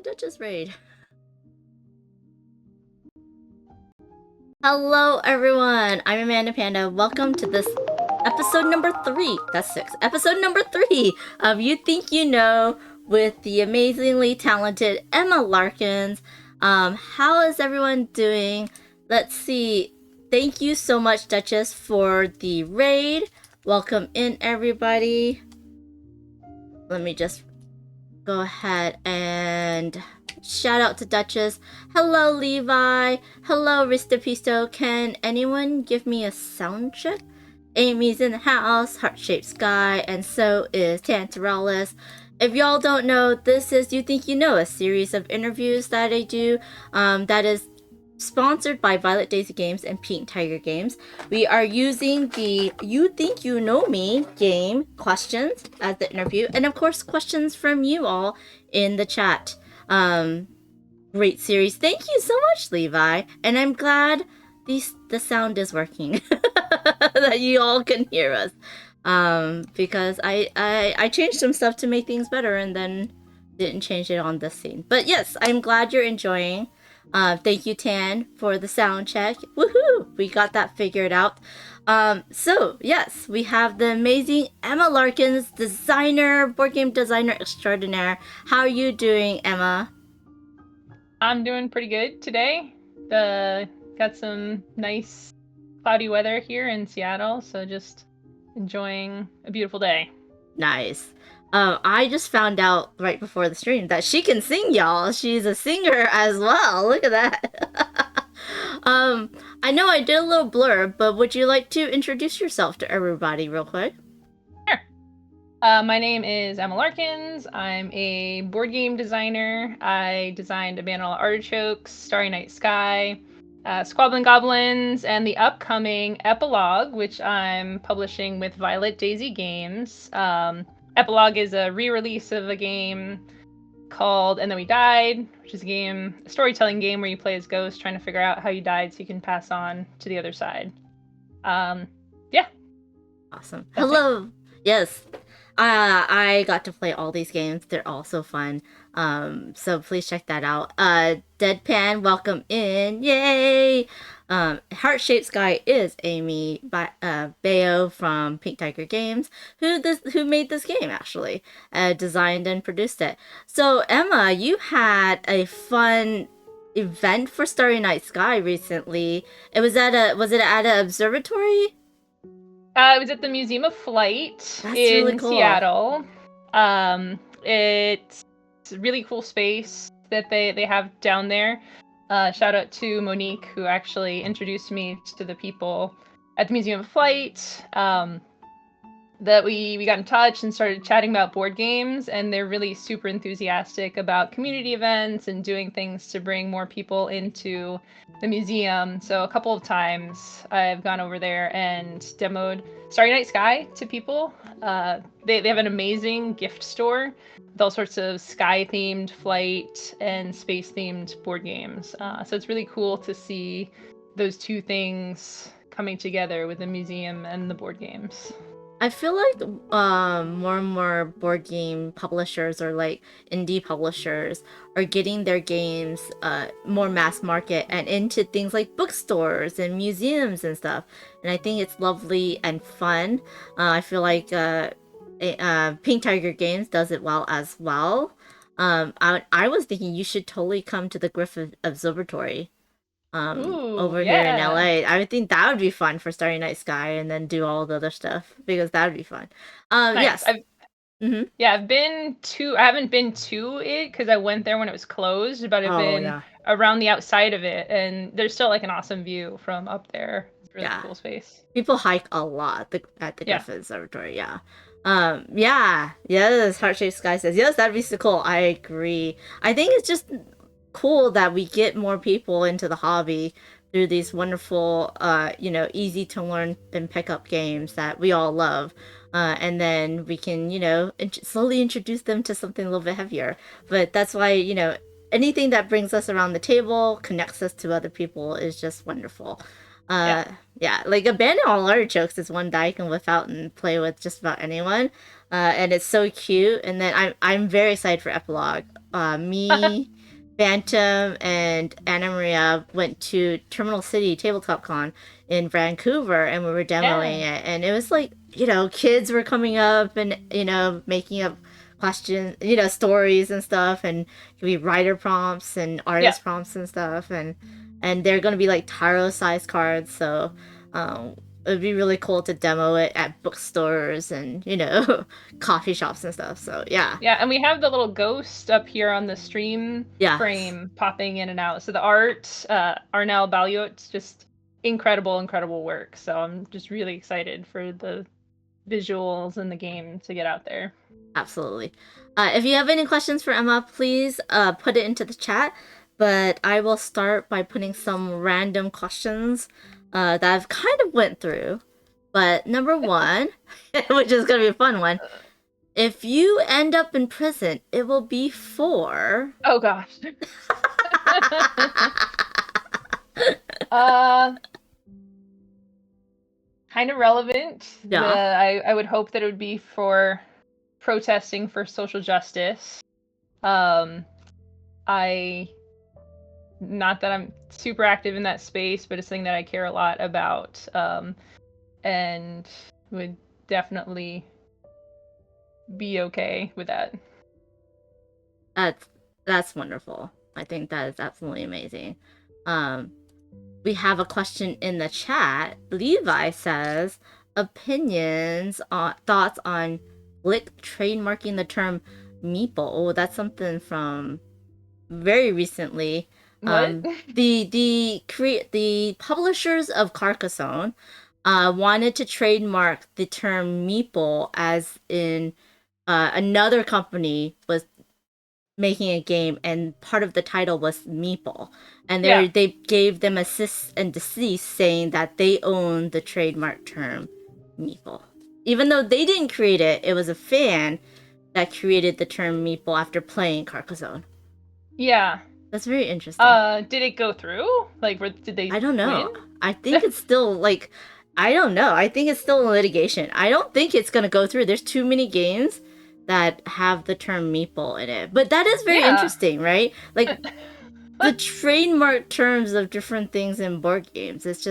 Duchess raid. Hello everyone, I'm Amanda Panda. Welcome to this episode number 3. That's 6. Episode number 3 of You Think You Know with the amazingly talented Emma Larkins. How is everyone doing? Let's see. Thank you so much, Duchess, for the raid. Welcome in, everybody. Let me just go ahead and shout out to Duchess. Hello, Levi. Hello, Ristopisto. Can anyone give me a sound check? Amy's in the house, heart-shaped sky, and so is Tantaralis. If y'all don't know, this is You Think You Know, a series of interviews that I do that is sponsored by Violet Daisy Games and Pink Tiger Games. We are using the You Think You Know Me game questions as the interview, and of course questions from you all in the chat. Great series. Thank you so much, Levi. And I'm glad the sound is working. That you all can hear us. Because I changed some stuff to make things better and then didn't change it on this scene. But yes, I'm glad you're enjoying. Thank you, Tan, for the sound check. Woohoo! We got that figured out. So, yes, we have the amazing Emma Larkins, board game designer extraordinaire. How are you doing, Emma? I'm doing pretty good today. Got some nice cloudy weather here in Seattle, so just enjoying a beautiful day. Nice. I just found out right before the stream that she can sing, y'all. She's a singer as well. Look at that. I know I did a little blurb, but would you like to introduce yourself to everybody real quick? Sure. My name is Emma Larkins. I'm a board game designer. I designed Abandoned Artichokes, Starry Night Sky, Squabbling Goblins, and the upcoming Epilogue, which I'm publishing with Violet Daisy Games. Epilogue is a re-release of a game called And Then We Died, which is a storytelling game where you play as ghosts trying to figure out how you died so you can pass on to the other side. Yeah. Awesome. Hello. Yes. I got to play all these games. They're all so fun. So please check that out. Deadpan, welcome in. Yay! Heart-Shaped Sky is Amy Bayo from Pink Tiger Games, who made this game actually, designed and produced it. So Emma, you had a fun event for Starry Night Sky recently. Was it at an observatory? It was at the Museum of Flight in really cool. Seattle. It's a really cool space that they have down there. Shout out to Monique, who actually introduced me to the people at the Museum of Flight. That we got in touch and started chatting about board games, and they're really super enthusiastic about community events and doing things to bring more people into the museum. So a couple of times I've gone over there and demoed Starry Night Sky to people. They have an amazing gift store with all sorts of sky-themed, flight, and space-themed board games. So it's really cool to see those two things coming together with the museum and the board games. I feel like more and more board game publishers or like indie publishers are getting their games more mass market and into things like bookstores and museums and stuff. And I think it's lovely and fun. I feel like Pink Tiger Games does it well as well. I was thinking you should totally come to the Griffith Observatory. Over here in LA. I would think that would be fun for Starry Night Sky and then do all the other stuff because that would be fun. Nice. Yes. I haven't been to it because I went there when it was closed, but I've been around the outside of it, and there's still like an awesome view from up there. It's a really cool space. People hike a lot at the Griffith Observatory. Yes, Heart-Shaped Sky says yes, that'd be so cool. I agree. I think it's just cool that we get more people into the hobby through these wonderful easy to learn and pick up games that we all love, and then we can slowly introduce them to something a little bit heavier. But that's why anything that brings us around the table, connects us to other people, is just wonderful. Like Abandoned Artichokes is one that I can whip out and play with just about anyone, and it's so cute. And then I'm very excited for Epilogue. Me Phantom and Anna Maria went to Terminal City Tabletop Con in Vancouver, and we were demoing Yeah. it. And it was like, kids were coming up and, making up questions, stories and stuff. And it could be writer prompts and Yeah. artist prompts and stuff. And they're going to be like tarot size cards. So um, it would be really cool to demo it at bookstores and, coffee shops and stuff. So yeah. Yeah, and we have the little ghost up here on the stream Yes. frame popping in and out. So the art, Arnell Balliot's just incredible, incredible work. So I'm just really excited for the visuals and the game to get out there. Absolutely. If you have any questions for Emma, please put it into the chat. But I will start by putting some random questions that I've kind of went through. But number one, which is going to be a fun one, if you end up in prison, it will be for... Oh gosh. uh Kind of relevant. Yeah. I would hope that it would be for protesting for social justice. I Not that I'm super active in that space, but it's something that I care a lot about, and would definitely be okay with that. That's wonderful. I think that is absolutely amazing. Um, we have a question in the chat. Levi says, opinions on thoughts on Blick trademarking the term meeple. Oh, that's something from very recently. What? The publishers of Carcassonne wanted to trademark the term meeple, as in another company was making a game and part of the title was meeple, and Yeah. they gave them a cease and desist saying that they own the trademark term meeple, even though they didn't create it. It was a fan that created the term meeple after playing Carcassonne. Yeah. That's very interesting. Did it go through? Like, did they I don't win? know. I think it's still like, I don't know. I think it's still in litigation. I don't think it's gonna go through. There's too many games that have the term meeple in it. But that is very Yeah. interesting, right? Like the trademark terms of different things in board games. It's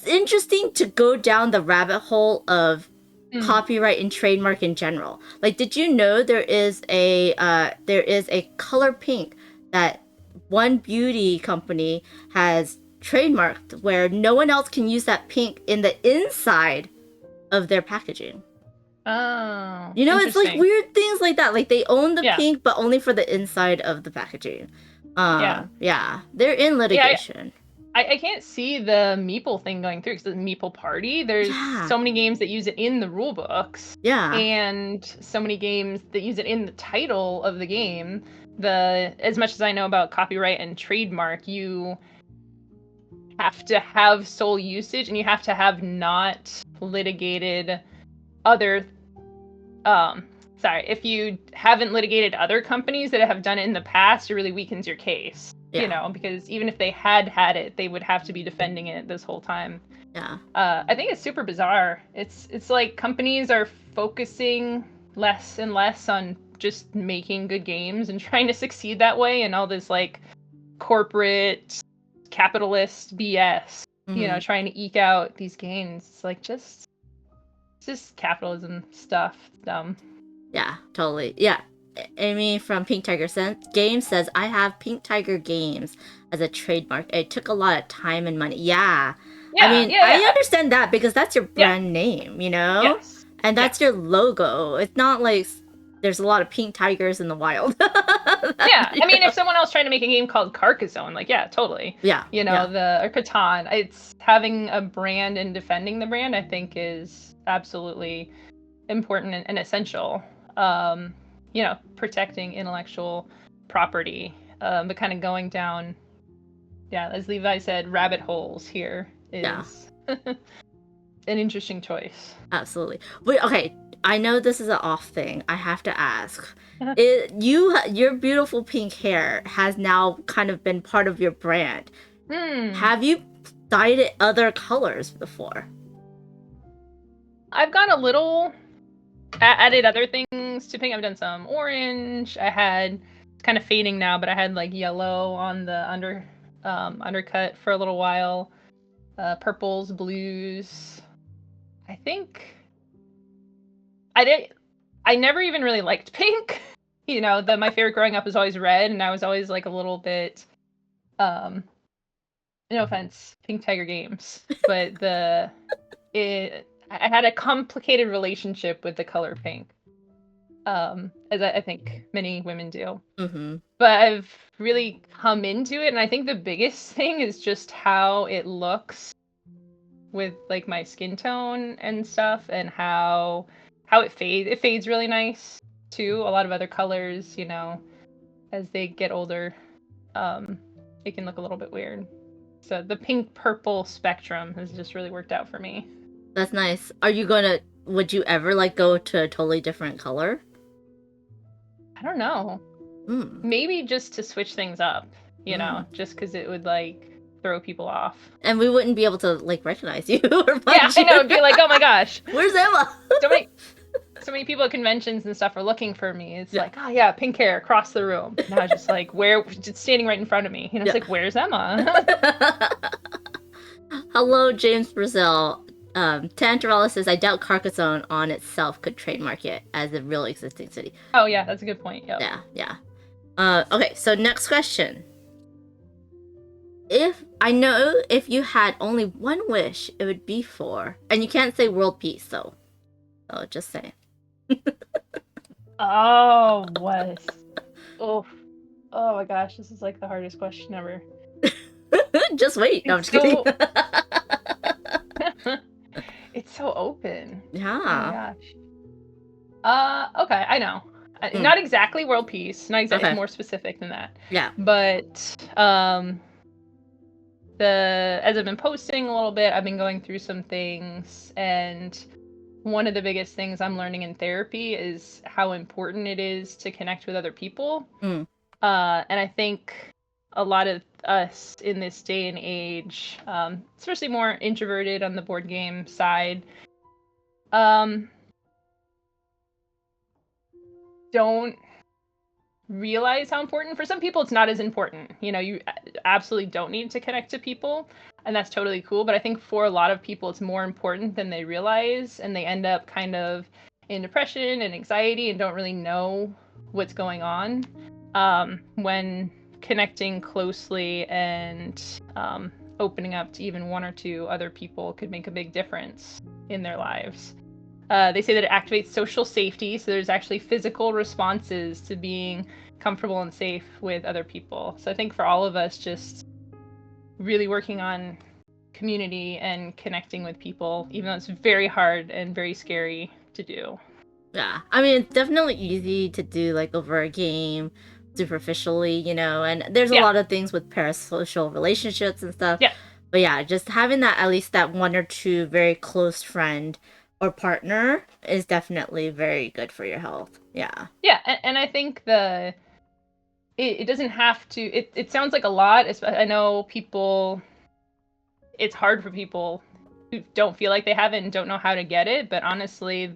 interesting to go down the rabbit hole of copyright and trademark in general. Like, did you know there is a color pink that one beauty company has trademarked, where no one else can use that pink in the inside of their packaging? Oh, It's like interesting. weird things like that. Like they own the Yeah. pink, but only for the inside of the packaging. Yeah. Yeah, they're in litigation. I can't see the meeple thing going through because the meeple party. There's Yeah. so many games that use it in the rule books, Yeah. and so many games that use it in the title of the game. As much as I know about copyright and trademark, you have to have sole usage, and you have to have not litigated other. If you haven't litigated other companies that have done it in the past, it really weakens your case. Yeah. Because even if they had it, they would have to be defending it this whole time. Yeah. I think it's super bizarre. It's like companies are focusing less and less on just making good games and trying to succeed that way, and all this like corporate capitalist BS. Mhm. Trying to eke out these gains. It's like just capitalism stuff. Dumb. Yeah, totally. Yeah. Amy from Pink Tiger Games says, I have Pink Tiger Games as a trademark. It took a lot of time and money. Yeah. I mean, Yeah. I understand that because that's your brand name, Yes. And that's your logo. It's not like there's a lot of pink tigers in the wild. Yeah. I mean, if someone else tried to make a game called Carcassonne, like, yeah, totally. Yeah. Or Catan, it's having a brand and defending the brand, I think, is absolutely important and essential. Protecting intellectual property, but kind of going down, as Levi said, rabbit holes here is an interesting choice. Absolutely. Wait, okay. I know this is an off thing. I have to ask. Your beautiful pink hair has now kind of been part of your brand. Have you dyed it other colors before? I've gone a little added other things to pink. I've done some orange. I had kind of fading now, but I had like yellow on the undercut for a little while. Purples, blues. I think I never even really liked pink. My favorite growing up was always red, and I was always like a little bit, no offense, Pink Tiger Games, but I had a complicated relationship with the color pink, as I think many women do. Mm-hmm. But I've really come into it, and I think the biggest thing is just how it looks with like my skin tone and stuff, and how it fades. It fades really nice too. A lot of other colors, as they get older, it can look a little bit weird. So the pink purple spectrum has just really worked out for me. That's nice. Would you ever like go to a totally different color? I don't know. Maybe just to switch things up, just because it would like throw people off. And we wouldn't be able to like recognize you or find Yeah, I know. It'd be like, oh my gosh, where's Emma? so many people at conventions and stuff are looking for me. It's like, oh yeah, pink hair across the room. Now just like, just standing right in front of me. It's like, where's Emma? Hello, James Brazil. Tantarella says, I doubt Carcassonne on itself could trademark it as a real existing city. Oh yeah, that's a good point. Yep. Yeah. Okay, so next question. If you had only one wish, it would be for, and you can't say world peace, though. So just say. Oh, what? Oh my gosh, this is like the hardest question ever. Just wait. No, I'm just kidding. It's so open. Yeah. Oh my gosh. Okay, I know. Not exactly world peace. Not exactly. More specific than that. Yeah. But as I've been posting a little bit, I've been going through some things, and one of the biggest things I'm learning in therapy is how important it is to connect with other people. And I think a lot of us in this day and age, especially more introverted on the board game side, don't realize how important. For some people, it's not as important. You absolutely don't need to connect to people, and that's totally cool. But I think for a lot of people, it's more important than they realize, and they end up kind of in depression and anxiety and don't really know what's going on. When connecting closely and opening up to even one or two other people could make a big difference in their lives. They say that it activates social safety, so there's actually physical responses to being comfortable and safe with other people. So I think for all of us, just really working on community and connecting with people, even though it's very hard and very scary to do. Yeah, I mean, it's definitely easy to do like over a game, superficially, and there's a lot of things with parasocial relationships and stuff. Yeah. But yeah, just having that, at least that one or two very close friend or partner is definitely very good for your health. Yeah. Yeah, and I think it doesn't have to, it sounds like a lot. I know people, it's hard for people who don't feel like they have it and don't know how to get it, but honestly,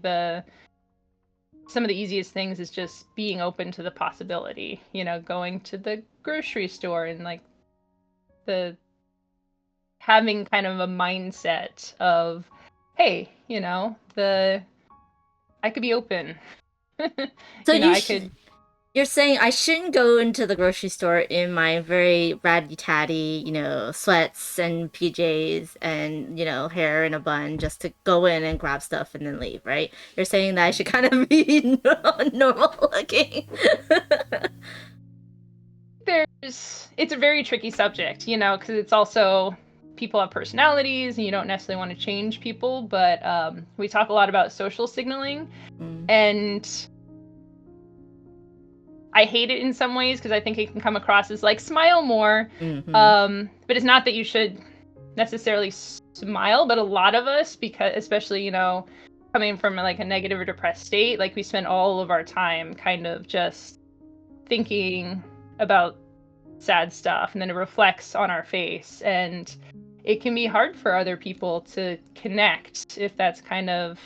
some of the easiest things is just being open to the possibility, going to the grocery store and like having kind of a mindset of, hey, I could be open. So you're saying I shouldn't go into the grocery store in my very ratty tatty, sweats and PJs and, hair in a bun just to go in and grab stuff and then leave, right? You're saying that I should kind of be normal looking. It's a very tricky subject, because it's also, people have personalities and you don't necessarily want to change people, but we talk a lot about social signaling, and I hate it in some ways because I think it can come across as like smile more, but it's not that you should necessarily smile, but a lot of us, because especially coming from like a negative or depressed state, like we spend all of our time kind of just thinking about sad stuff, and then it reflects on our face, and it can be hard for other people to connect if that's kind of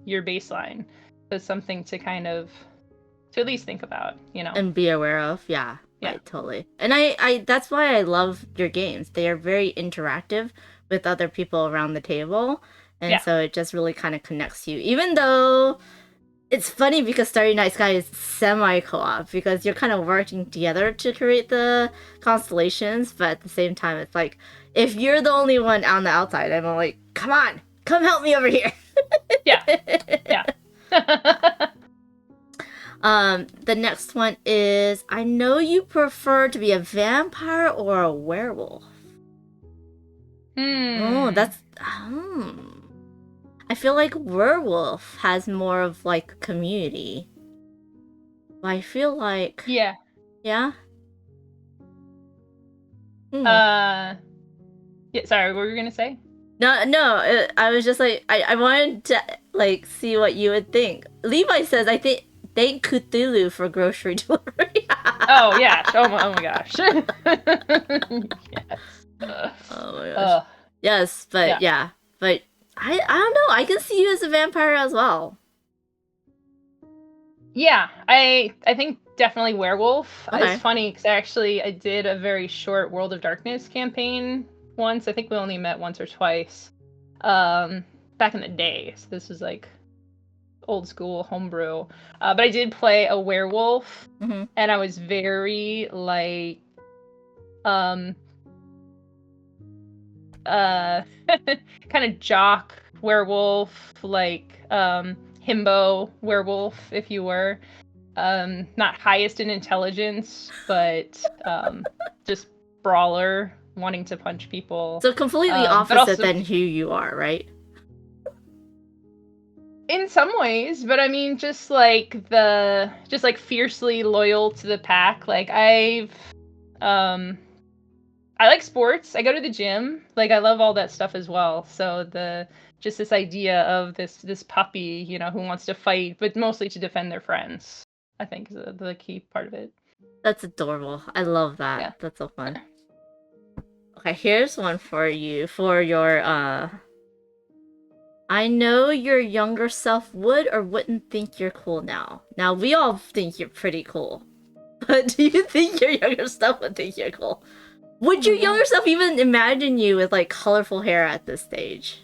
your baseline. So something to kind of at least think about, you know. And be aware of. Yeah, Yeah. right, totally. And I that's why I love your games. They are very interactive with other people around the table. And Yeah. so it just really kind of connects you. Even though it's funny because Starry Night Sky is semi co-op because you're kind of working together to create the constellations, but at the same time it's like if you're the only one on the outside, I'm like, come on, come help me over here. Yeah. Yeah. The next one is I know you prefer to be a vampire or a werewolf. Oh, that's I feel like werewolf has more of like community. But I feel like Yeah. yeah. Yeah, sorry, what were you gonna say? No, I was just like I wanted to like see what you would think. Levi says I think thank Cthulhu for grocery delivery. Oh yeah. Oh my gosh. Yes. Oh my gosh. Ugh. Yes, but yeah. But I don't know. I can see you as a vampire as well. Yeah, I think definitely werewolf. Okay. It's funny because I did a very short World of Darkness campaign once. I think we only met once or twice. Back in the day. So this was like old school homebrew. But I did play a werewolf, and I was very like kind of jock werewolf, like himbo werewolf, if you were. Not highest in intelligence, but just brawler, wanting to punch people. So completely But opposite also than who you are, right? in some ways, but I mean just like fiercely loyal to the pack. Like I like sports. I go to the gym. Like I love all that stuff as well. So this idea of this puppy, you know, who wants to fight, but mostly to defend their friends, I think is the key part of it. That's adorable. I love that. Yeah. That's so fun. Okay, here's one for you for your I know your younger self would or wouldn't think you're cool now. Now we all think you're pretty cool. But do you think your younger self would think you're cool? Would your younger self even imagine you with like colorful hair at this stage?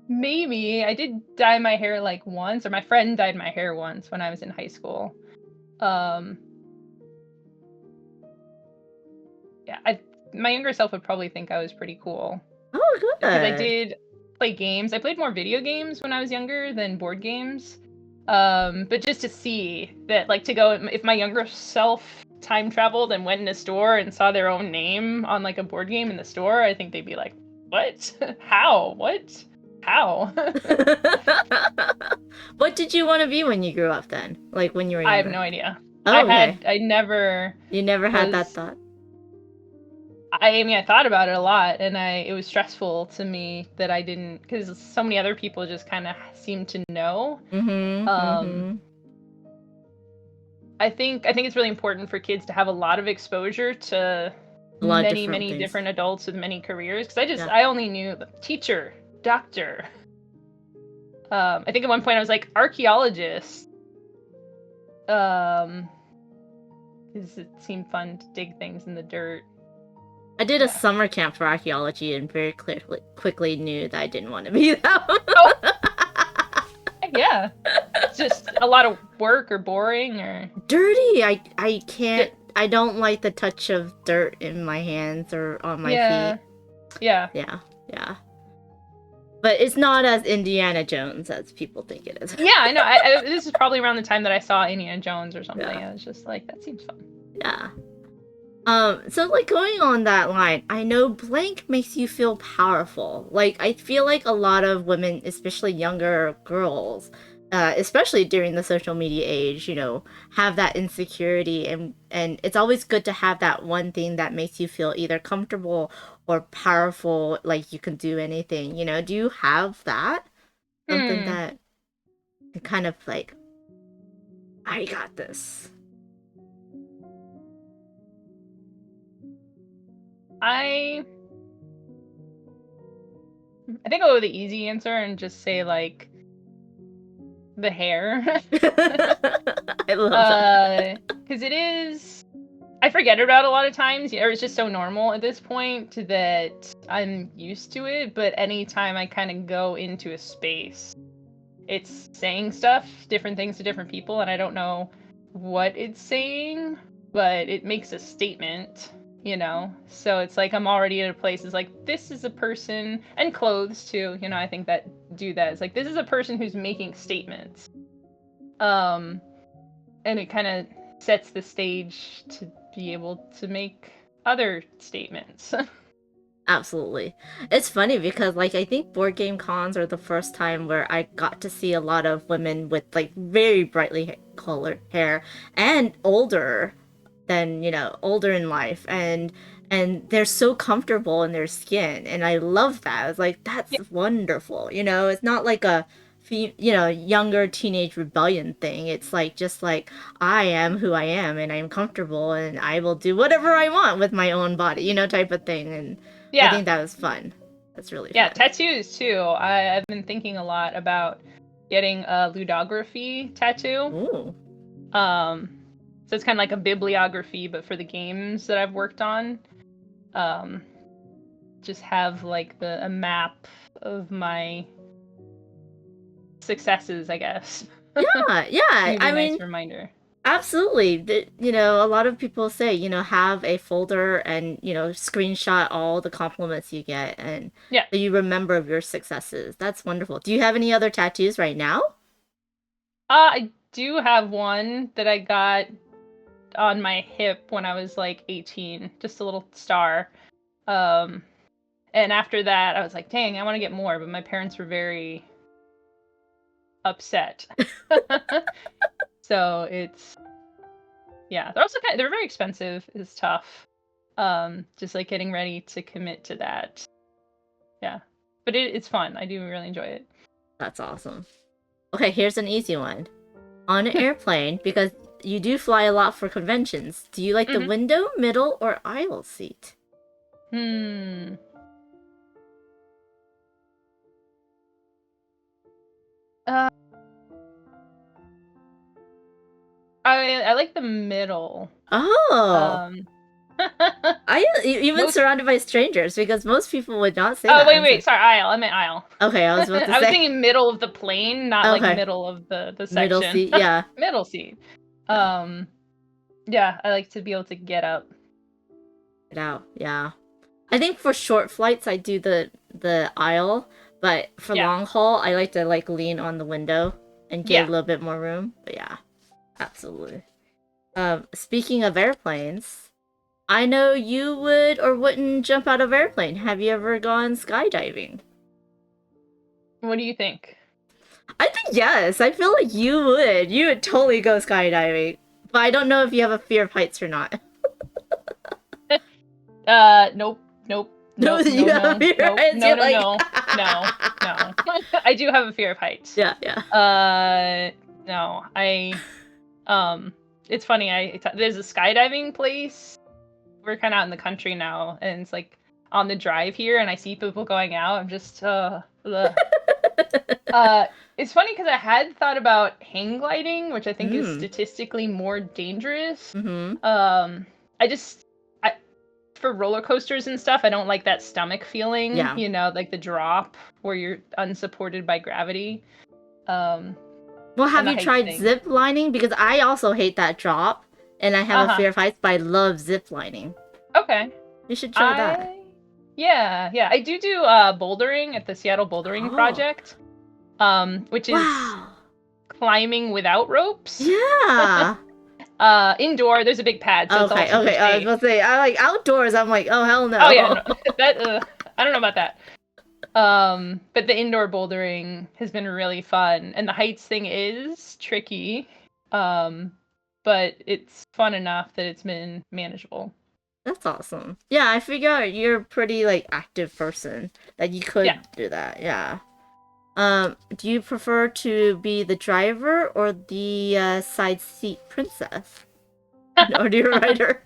Maybe. I did dye my hair like once, or my friend dyed my hair once when I was in high school. Yeah, my younger self would probably think I was pretty cool. Oh, good. Because I did play games. I played more video games when I was younger than board games. But just to see that, like, to go, if my younger self time traveled and went in a store and saw their own name on like a board game in the store, I think they'd be like, "What? How? What? How?" What did you want to be when you grew up then? Like when you were younger? I have no idea. Oh, okay. I never. You never had that thought? I mean, I thought about it a lot, and it was stressful to me that I didn't, because so many other people just kind of seem to know. I think it's really important for kids to have a lot of exposure to many different adults with many careers. Because I only knew teacher, doctor. I think at one point I was like archaeologist. Because it seemed fun to dig things in the dirt. I did a summer camp for archaeology and very quickly knew that I didn't want to be that one. Oh. Yeah. Just a lot of work or boring or dirty. I can't. I don't like the touch of dirt in my hands or on my feet. Yeah. But it's not as Indiana Jones as people think it is. Yeah, I know. This is probably around the time that I saw Indiana Jones or something. Yeah. I was just like, that seems fun. Yeah. So like going on that line, I know blank makes you feel powerful. Like I feel like a lot of women, especially younger girls, especially during the social media age, you know, have that insecurity and it's always good to have that one thing that makes you feel either comfortable or powerful, like you can do anything, you know. Do you have that? Something that kind of like, I got this. I think I'll go with the easy answer and just say like the hair. I love that. Because it is. I forget about it a lot of times, or it's just so normal at this point that I'm used to it. But anytime I kind of go into a space, it's saying stuff, different things to different people, and I don't know what it's saying, but it makes a statement, you know? So it's like I'm already at a place, it's like, this is a person, and clothes too, you know, I think that do that. It's like, this is a person who's making statements. And it kind of sets the stage to be able to make other statements. Absolutely. It's funny because like I think board game cons are the first time where I got to see a lot of women with like very brightly colored hair and older than, older in life and they're so comfortable in their skin and I love that. I was like that's Yeah. wonderful. It's not like a younger teenage rebellion thing. It's like just like I am who I am and I'm comfortable and I will do whatever I want with my own body, type of thing. And I Yeah. think that was fun. That's really Yeah, fun. tattoos too. I've been thinking a lot about getting a ludography tattoo. Ooh. So it's kind of like a bibliography, but for the games that I've worked on. Just have like a map of my successes, I guess. Yeah, yeah. Maybe I a nice mean, reminder. absolutely. A lot of people say, have a folder and, screenshot all the compliments you get and Yeah. that you remember of your successes. That's wonderful. Do you have any other tattoos right now? I do have one that I got on my hip when I was like 18, just a little star. And after that, I was like, dang, I want to get more, but my parents were very upset. So it's, yeah, they're also they're very expensive. It's tough. Just like getting ready to commit to that. Yeah, but it's fun. I do really enjoy it. That's awesome. Okay, here's an easy one. On an airplane, because you do fly a lot for conventions, do you like the window, middle, or aisle seat? I like the middle. Oh. Even surrounded by strangers, because most people would not say that. Oh, wait, sorry, aisle. I meant aisle. Okay, I was about to say. I was thinking middle of the plane, not like middle of the section. Middle seat, yeah. Middle seat. Yeah, I like to be able to get up. Get out, yeah. I think for short flights, I do the aisle, but for long haul, I like to lean on the window and get a little bit more room. But yeah, absolutely. Speaking of airplanes, I know you would or wouldn't jump out of airplane. Have you ever gone skydiving? What do you think? I think yes. I feel like you would. You would totally go skydiving. But I don't know if you have a fear of heights or not. Nope. No, you have a fear of heights? No. I do have a fear of heights. Yeah. No, it's funny. There's a skydiving place. We're kind of out in the country now, and it's like on the drive here, and I see people going out. I'm just, it's funny because I had thought about hang gliding, which I think is statistically more dangerous. For roller coasters and stuff, I don't like that stomach feeling. Yeah. Like the drop where you're unsupported by gravity. Well, have you tried zip lining? Because I also hate that drop, and I have a fear of heights, but I love zip lining. Okay. You should try that. Yeah. I do bouldering at the Seattle Bouldering Project, which is climbing without ropes. Yeah. Indoor, there's a big pad. So okay. I was about to say, I like outdoors. I'm like, oh hell no. Oh yeah, no. I don't know about that. But the indoor bouldering has been really fun, and the heights thing is tricky. But it's fun enough that it's been manageable. That's awesome. Yeah, I figure out you're a pretty active person that you could do that. Yeah. Do you prefer to be the driver or the side seat princess? Or do you rider?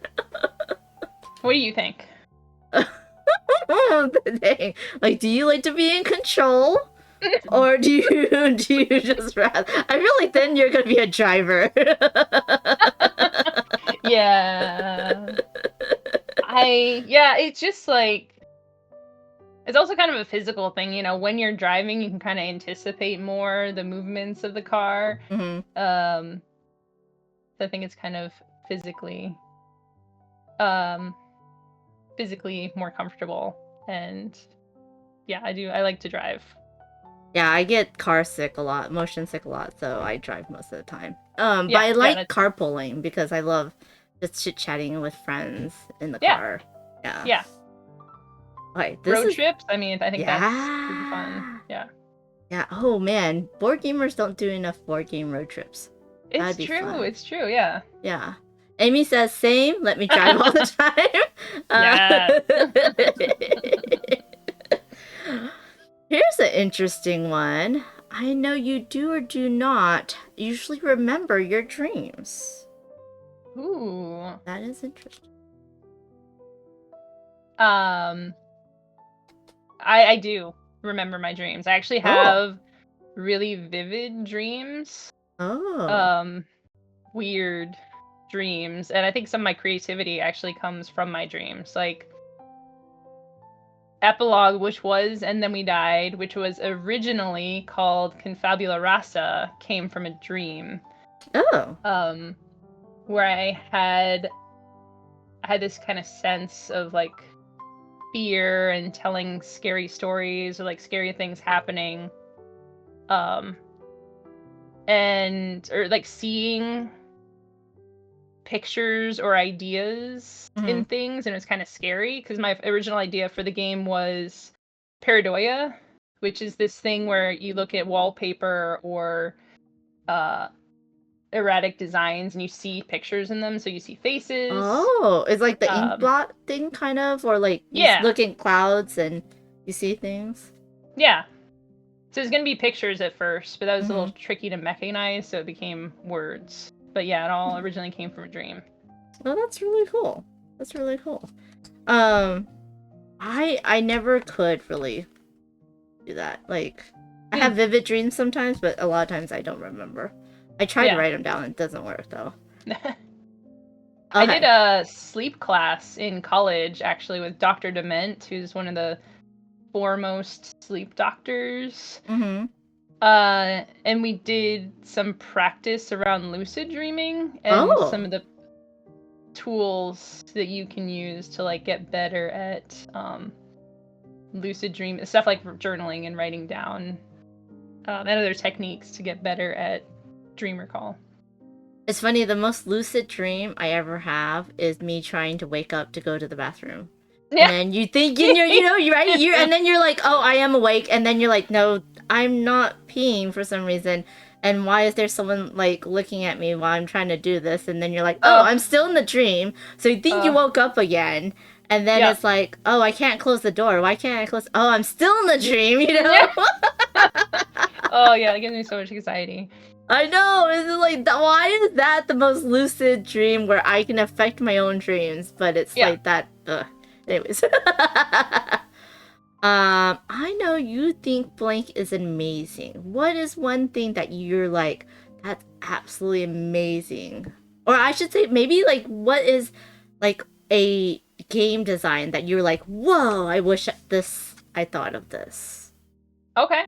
What do you think? Dang. Do you like to be in control? Or do you just rather? I feel like then you're gonna be a driver. Yeah. It's just like it's also kind of a physical thing, you know, when you're driving you can kind of anticipate more the movements of the car. Hmm. So I think it's kind of physically um physically more comfortable, and yeah, I like to drive. Yeah, I get car sick a lot, motion sick a lot, so I drive most of the time. But Yeah, I yeah, like carpooling because I love just chit chatting with friends in the yeah, car. Yeah. yeah. Okay, this Road is trips, I mean, I think that's super fun. yeah. Yeah. Yeah. Oh man, board gamers don't do enough board game road trips. That'd be fun. It's true, yeah. Yeah. Amy says same. Let me drive all the time. Yeah. Here's an interesting one. I know you do or do not usually remember your dreams. Ooh. That is interesting. Um, I do remember my dreams. I actually Oh. have really vivid dreams. Oh. Um, weird dreams, and I think some of my creativity actually comes from my dreams. Like Epilogue, which was And Then We Died, which was originally called Confabula Rasa, came from a dream. Oh. Where I had this kind of sense of like fear and telling scary stories or like scary things happening. And or like seeing pictures or ideas Mhm. in things, and it was kind of scary because my original idea for the game was pareidoia, which is this thing where you look at wallpaper or uh erratic designs and you see pictures in them, so you see faces. Oh, it's like the ink um blot thing, kind of, or like you yeah, look in clouds and you see things. yeah. So it's gonna be pictures at first, but that was a Hmm. little tricky to mechanize, so it became words. But yeah, it all originally came from a dream. Oh, that's really cool. That's really cool. Um, I never could really do that. Like, I Hmm. have vivid dreams sometimes, but a lot of times I don't remember. I try to Yeah. write them down, it doesn't work though. I did Okay. a sleep class in college actually with Dr. Dement, who's one of the foremost sleep doctors. Mm-hmm. And we did some practice around lucid dreaming and some Oh. of the tools that you can use to like get better at lucid dream stuff, like journaling and writing down, and other techniques to get better at dream recall. It's funny, the most lucid dream I ever have is me trying to wake up to go to the bathroom. And Yeah. then you think you're right, and then you're like, oh, I am awake, and then you're like, no, I'm not peeing for some reason, and why is there someone like looking at me while I'm trying to do this? And then you're like, oh, Oh. I'm still in the dream, so you think you woke up again, and then Yeah. it's like, oh, I can't close the door. Why can't I close? Oh, I'm still in the dream, you know? Yeah. Oh yeah, it gives me so much anxiety. I know. It's like, why is that the most lucid dream where I can affect my own dreams? But it's Yeah. like that. Anyways. I know you think blank is amazing. What is one thing that you're like, that's absolutely amazing? Or I should say, maybe like, what is like a game design that you're like, whoa, I thought of this. Okay.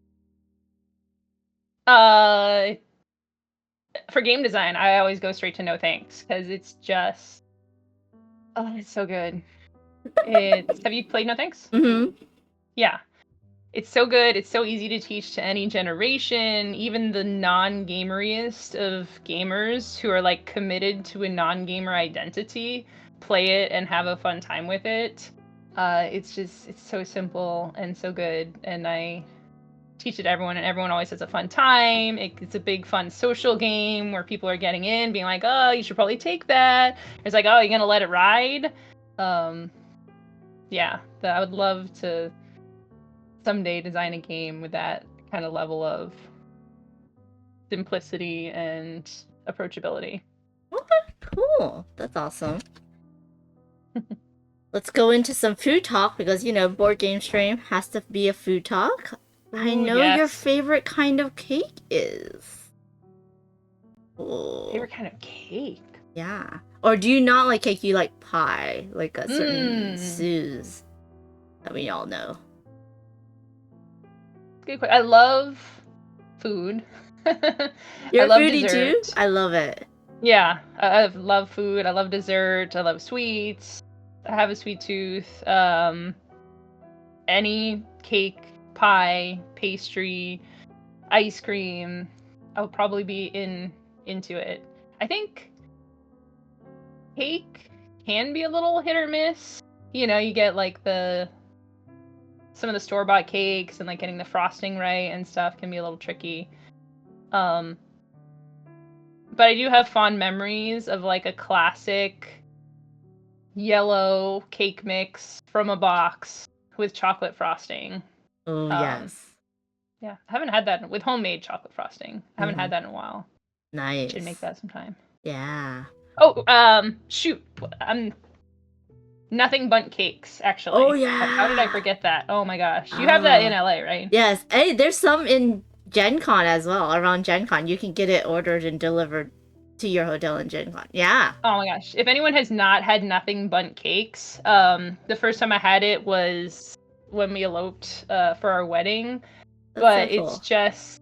For game design, I always go straight to no thanks because it's just, oh, it's so good. Have you played no thanks? Mm-hmm. Yeah, it's so good. It's so easy to teach to any generation, even the non-gameriest of gamers who are like committed to a non-gamer identity. Play it and have a fun time with it. It's so simple and so good, and I teach it to everyone, and everyone always has a fun time. It's a big fun social game where people are getting in being like, oh, you should probably take that. It's like, oh, you're gonna let it ride. Yeah, I would love to someday design a game with that kind of level of simplicity and approachability. Okay, cool. That's awesome. Let's go into some food talk because, board game stream has to be a food talk. I Ooh, know your yes. favorite kind of cake is. Oh, Favorite kind of cake? yeah. Or do you not like cake? You like pie, like a certain Mmm. Suze that we all know. Good question. I love food. I You're a love foodie too? dessert. I love it. Yeah, I love food. I love dessert. I love sweets. I have a sweet tooth. Any cake, pie, pastry, ice cream, I'll probably be into it. I think cake can be a little hit or miss. You know, you get like some of the store-bought cakes and like getting the frosting right and stuff can be a little tricky. Um, but I do have fond memories of like a classic yellow cake mix from a box with chocolate frosting. Oh, Um, yes. yeah, I haven't had that with homemade chocolate frosting. I haven't Mm-hmm. had that in a while. Should make Nice. that sometime. Yeah. Oh, shoot. I'm nothing but cakes, Oh, actually. How did I yeah. forget that? Oh my gosh. You have that in Ah. LA, right? Yes. Hey, there's some in Gen Con as well. Around Gen Con, you can get it ordered and delivered to your hotel in Gen Con. Yeah. Oh my gosh. If anyone has not had nothing but cakes, the first time I had it was when we eloped for our wedding. That's so But it's cool. just,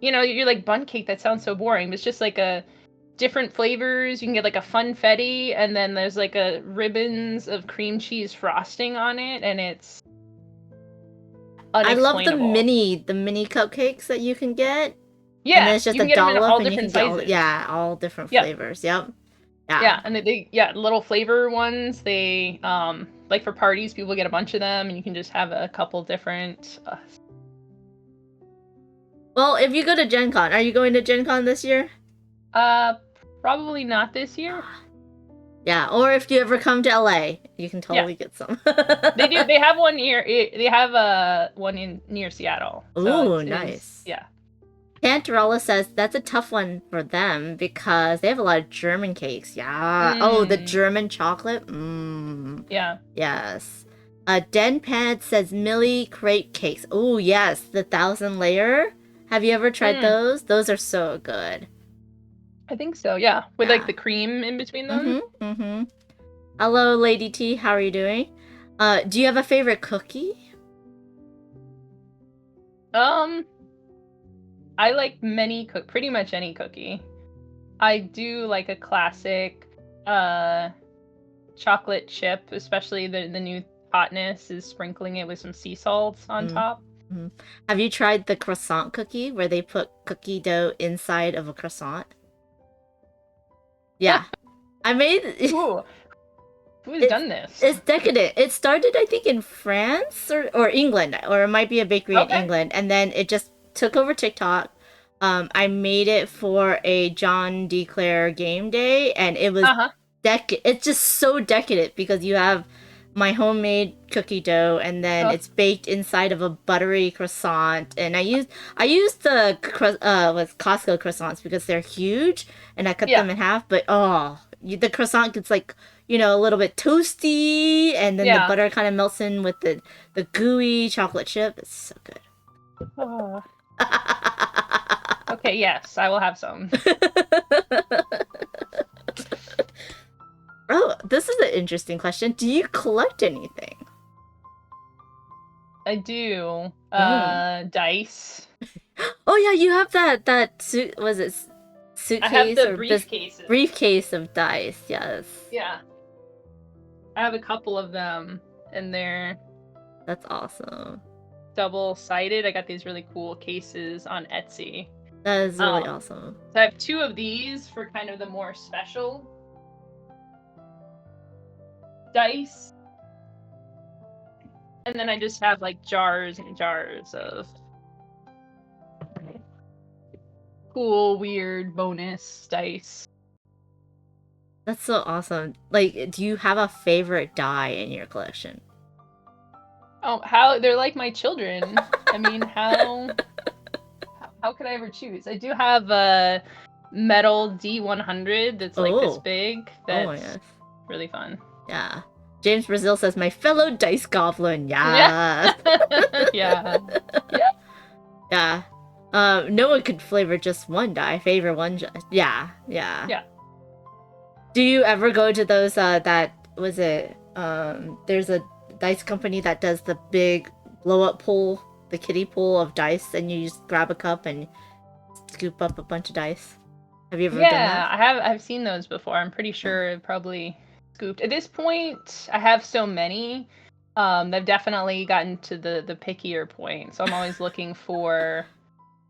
you're like, bun cake, that sounds so boring. But it's just like a different flavors. You can get like a funfetti, and then there's like a ribbons of cream cheese frosting on it, and it's I love unexplainable. the mini cupcakes that you can get. And then Yeah, it's just you a can get them in dollop all and you can different get all sizes. all different Yeah, flavors. Yep. Yeah. yeah, and yeah, little flavor ones. They like for parties, people get a bunch of them, and you can just have a couple different. Well, if you go to Gen Con, are you going to Gen Con this year? Uh, Probably not this year. Yeah, or if you ever come to LA, you can Yeah, totally get some. they do. They have one near. They have one in near Seattle. So Ooh, it's nice. yeah. Pantarella says that's a tough one for them because they have a lot of German cakes. Yeah. Oh, the Mm, German chocolate? Mmm. yeah. Yes. Denpad says Millie crepe cakes. Oh, yes. The 1,000 layer. Have you ever tried Mm, those? Those are so good. I think so. Yeah, with like Yeah. the cream in between them. Mm-hmm. Mm-hmm. Hello, Lady T. How are you doing? Do you have a favorite cookie? Um, I like pretty much any cookie. I do like a classic uh chocolate chip, especially the new hotness is sprinkling it with some sea salt on Mm. top. Mhm. Have you tried the croissant cookie where they put cookie dough inside of a croissant? Yeah. I made Ooh, who's it's done this? it's decadent. It started I think in France or England or it might be a bakery in Okay. England and then it just took over TikTok. I made it for a John D. Clare game day and it was Uh-huh. it's just so decadent because you have my homemade cookie dough and then Oh, it's baked inside of a buttery croissant and I used the with Costco croissants because they're huge and I cut yeah. them in half but the croissant gets like a little bit toasty and then the Yeah. butter kind of melts in with the gooey chocolate chip. It's so good. Oh. Okay, yes, I will have some. Oh, this is an interesting question. Do you collect anything? I do. Mm. Dice. Oh yeah, you have that I have suitcase the or briefcases. briefcase of dice. Yes, Yeah. I have a couple of them, and they're that's awesome. double-sided. I got these really cool cases on Etsy. That is really Um, awesome. so I have two of these for kind of the more special dice, and then I just have like jars and jars of cool, weird bonus dice. That's so awesome. Like, do you have a favorite die in your collection? Oh, how they're like my children. I mean, how could I ever choose? I do have a metal D100 that's like this Oh, big. oh my That's gosh. really fun. Yeah. James Brazil says, my fellow dice goblin. Yeah. Yeah. Yeah. Yeah. No one could flavor just one die. Favor one. Yeah. Yeah. Yeah. Do you ever go to those? That was it. There's a dice company that does the big blow up pool, the kiddie pool of dice, and you just grab a cup and scoop up a bunch of dice. Have you ever done Yeah, that? I've seen those before. I'm pretty Yeah. sure I've probably scooped. At this point, I have so many. They've definitely gotten to the pickier point. So I'm always looking for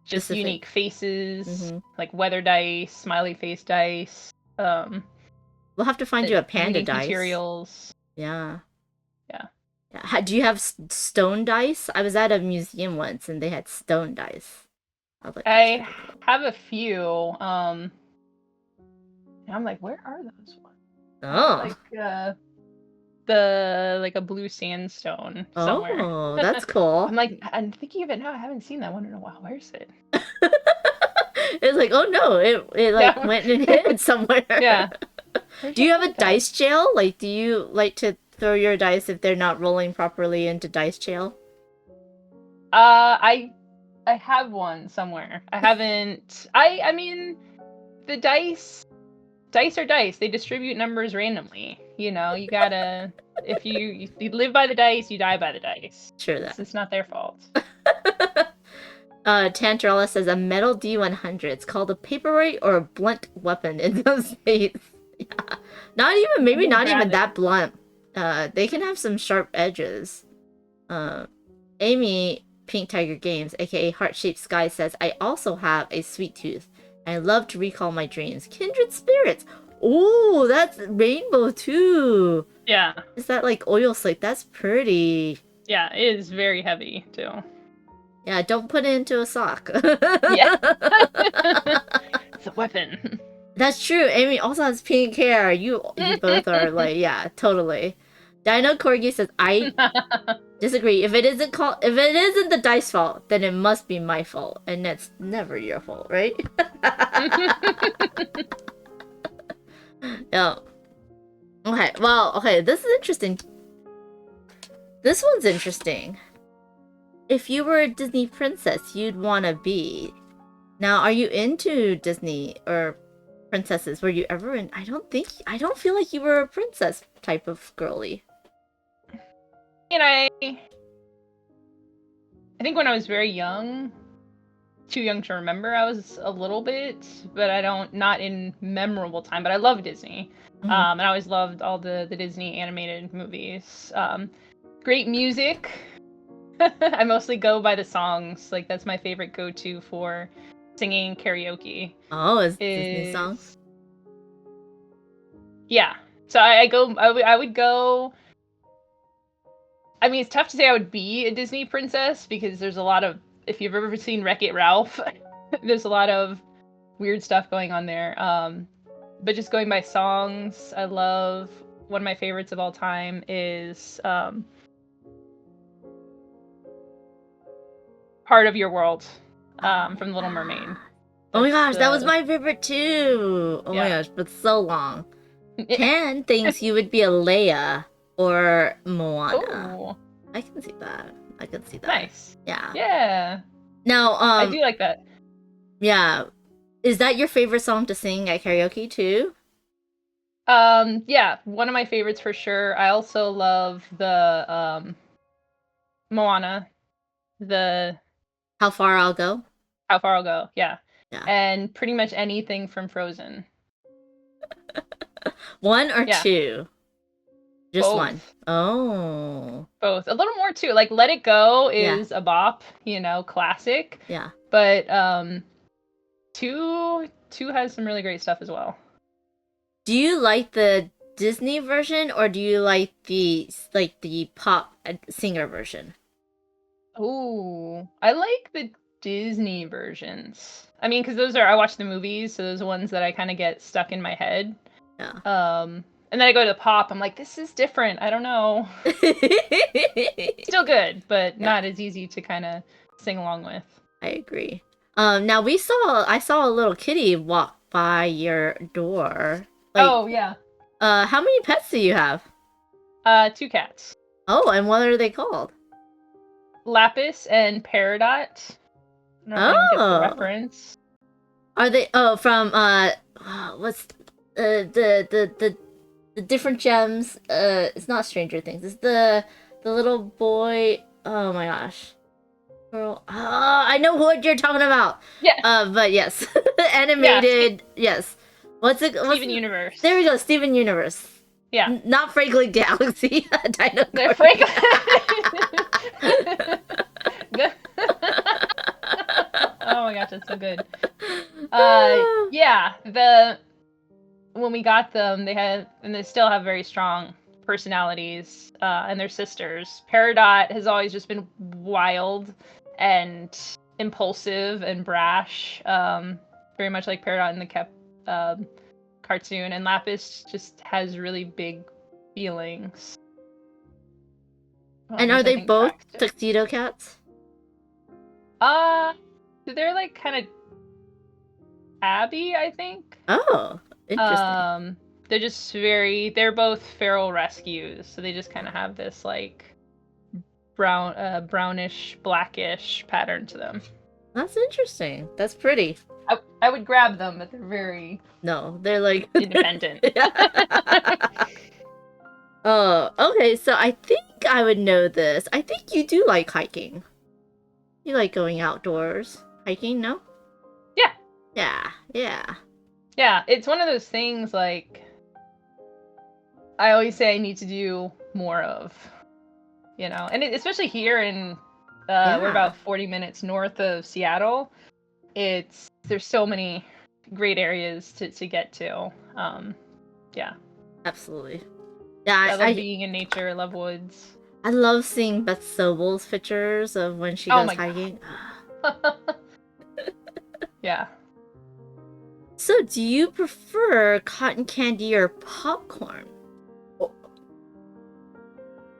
just Specific. unique faces, Mm-hmm. like weather dice, smiley face dice, We'll have to find you a panda unique dice. materials. Yeah. Yeah. Yeah. Do you have stone dice? I was at a museum once and they had stone dice. I was like, that's I pretty cool. have a few. And I'm like, where are those ones? I have Oh. like a blue sandstone somewhere. Oh, that's cool. I'm thinking of it now. I haven't seen that one in a while. Where is it? It's like, oh no, it like Yeah. went and hid somewhere. Yeah. Where Do did you I have a put that? dice jail? Like, do you like to throw your dice if they're not rolling properly into dice jail? I have one somewhere. I haven't. I mean, the dice are dice. They distribute numbers randomly. You know, you gotta. If you live by the dice, you die by the dice. Sure that. It's not their fault. Tantarella says a metal D100. It's called a paperweight or a blunt weapon in some states. Yeah. Not even, maybe I'm gonna not even grab it. that blunt. They can have some sharp edges. Amy Pink Tiger Games, aka Heart Shaped Sky, says, I also have a sweet tooth. I love to recall my dreams. Kindred spirits. Oh, that's rainbow too. Yeah. Is that like oil slick? That's pretty. Yeah, it is very heavy too. Yeah, don't put it into a sock. Yeah. It's a weapon. That's true. Amy also has pink hair. You both are like, yeah, totally. Dino Corgi says, I disagree. If it isn't the dice fault, then it must be my fault. And it's never your fault, right? Yeah. Okay, well, okay, this is interesting. This one's interesting. If you were a Disney princess, you'd want to be. Now, are you into Disney or princesses? Were you ever in? I don't feel like you were a princess type of girly. And I think when I was very young, too young to remember, I was a little bit, but not in memorable time, but I love Disney. Mhm. And I always loved all the Disney animated movies. Great music. I mostly go by the songs. Like, that's my favorite go-to for singing karaoke. Oh, is Disney songs? Yeah. So I would go. I mean, it's tough to say I would be a Disney princess because there's a lot of, if you've ever seen Wreck-It Ralph, there's a lot of weird stuff going on there. But just going by songs, I love, one of my favorites of all time is Part of Your World from The Little Mermaid. Oh my gosh, that was my favorite too. Oh my Yeah. gosh, but so long. Ken thinks you would be a Leia or Moana. Oh, I can see that. I can see that. nice. Yeah. Yeah. Now, I do like that. yeah. Is that your favorite song to sing at karaoke too? Yeah, one of my favorites for sure. I also love the Moana, the How Far I'll Go? How Far I'll Go, yeah. Yeah. And pretty much anything from Frozen. One or Yeah. two? Just Both. one. Oh. Both. A little more too. Like Let It Go Yeah. is a bop, classic. Yeah. But two has some really great stuff as well. Do you like the Disney version or do you like the pop singer version? Ooh, I like the Disney versions. I mean, because I watch the movies, so those are ones that I kind of get stuck in my head. Yeah. And then I go to the pop, I'm like, this is different. I don't know. Still good, but not as easy to kind of sing along with. I agree. Now I saw a little kitty walk by your door. Like, oh yeah. how many pets do you have? Two cats. Oh, and what are they called? Lapis and Peridot. I don't know if anyone gets the reference. Are they from what's the different gems? It's not Stranger Things. It's the little boy. Oh my gosh. Girl. I know what you're talking about. Yeah. But yes. Animated. Yes. Steven Universe. There we go, Steven Universe. Yeah. Not Franklin Galaxy. Dino They're Franklin. Oh my gosh, that's so good. Yeah, when we got them, they still have very strong personalities, and they're sisters. Peridot has always just been wild and impulsive and brash, very much like Peridot in the cartoon, and Lapis just has really big feelings. And are they both tuxedo cats? They're like kind of Abby, I think. Oh, interesting. They're both feral rescues, so they just kind of have this like brownish, blackish pattern to them. That's interesting. That's pretty. I would grab them, but they're very they're like independent. Oh, okay. So I think I would know this. I think you do like hiking. You like going outdoors, hiking, no? Yeah. Yeah. Yeah, it's one of those things like I always say I need to do more of, and especially here in we're about 40 minutes north of Seattle. There's so many great areas to get to. Yeah. Absolutely. Yeah, I love being in nature. I love woods. I love seeing Beth Sobel's pictures of when she goes hiking. Yeah. So, do you prefer cotton candy or popcorn? Oh.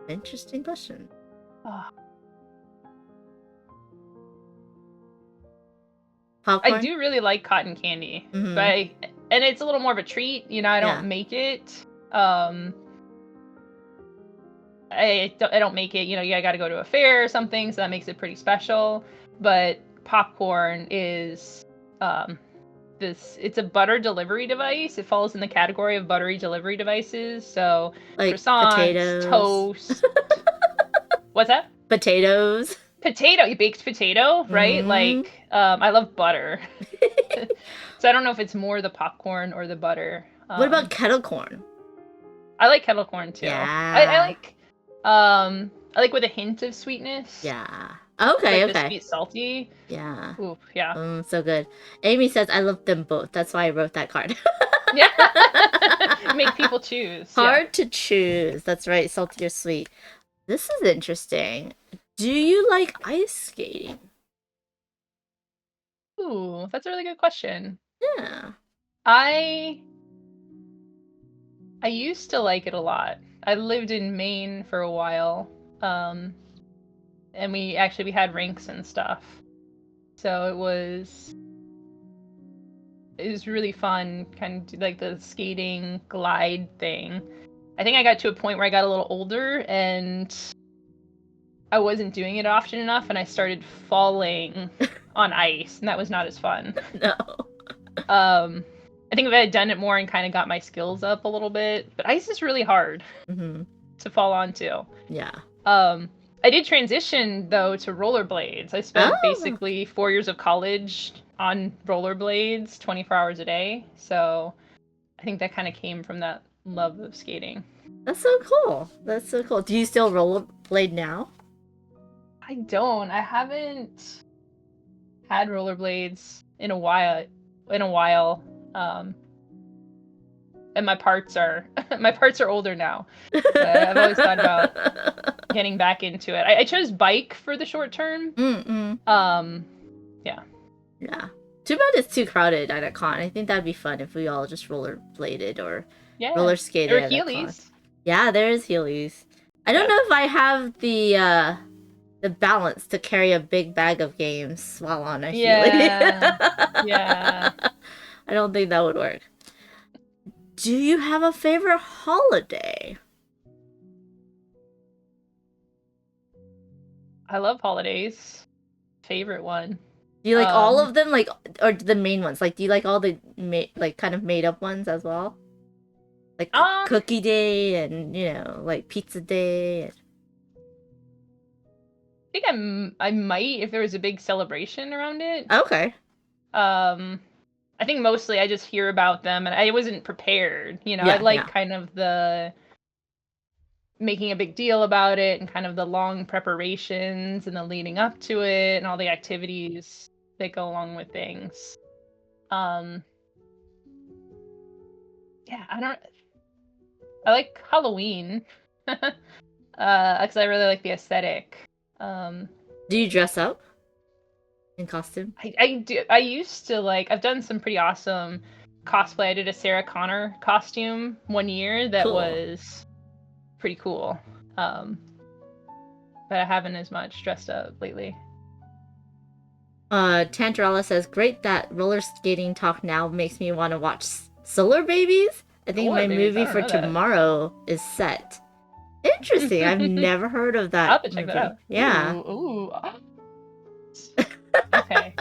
Interesting question. Popcorn? I do really like cotton candy, but and it's a little more of a treat. I don't make it. I don't make it. I got to go to a fair or something, so that makes it pretty special. But popcorn is it's a butter delivery device. It falls in the category of buttery delivery devices. So like croissants, potatoes. Toast. What's that? Potatoes. Baked potato, right? Like, I love butter. So I don't know if it's more the popcorn or the butter. What about kettle corn? I like kettle corn too. Yeah. I like with a hint of sweetness. Yeah. Okay, like okay. The sweet salty. Yeah. Ooh, yeah. So good. Amy says I love them both. That's why I wrote that card. Yeah. Make people choose. Hard to choose. That's right. Salty or sweet. This is interesting. Do you like ice skating? Ooh, that's a really good question. Yeah. I used to like it a lot. I lived in Maine for a while. And we had rinks and stuff. So it was really fun, kind of like the skating glide thing. I think I got to a point where I got a little older and I wasn't doing it often enough, and I started falling on ice, and that was not as fun. No. I think if I had done it more and kind of got my skills up a little bit, but ice is really hard to fall onto. Yeah. I did transition though to rollerblades. I spent basically 4 years of college on rollerblades, 24 hours a day. So I think that kind of came from that love of skating. That's so cool. That's so cool. Do you still rollerblade now? I don't. I haven't had rollerblades in a while. And my parts are older now. I've always thought about getting back into it. I chose bike for the short term. Yeah. Yeah. Too bad it's too crowded at a con. I think that'd be fun if we all just rollerbladed or roller skated at a con. Yeah, there is Heelys. I don't know if I have the balance to carry a big bag of games while on a Heely. Yeah. I don't think that would work. Do you have a favorite holiday? I love holidays. Favorite one. Do you like all Um, of them, like, or the main ones? Like, do you like all the like kind of made up ones as well? Like um, Cookie Day and like Pizza Day. I think I might if there was a big celebration around it. Okay. Um, I think mostly I just hear about them and I wasn't prepared. I Yeah, like yeah. kind of the making a big deal about it and kind of the long preparations and the leading up to it and all the activities that go along with things. Um, yeah, I like Halloween. Because I really like the aesthetic. Um, Do you dress up in costume? I do. I used to I've done some pretty awesome cosplay. I did a Sarah Connor costume one year that Cool. was pretty cool. Um, but I haven't as much dressed up lately. Tantarella says, "Great that roller skating talk now makes me want to watch Solar Babies. I think Solar my babies. I movie don't for know that. tomorrow is set." Interesting. I've never heard of I'll have that to check that movie. out. Yeah. Ooh, ooh. Okay.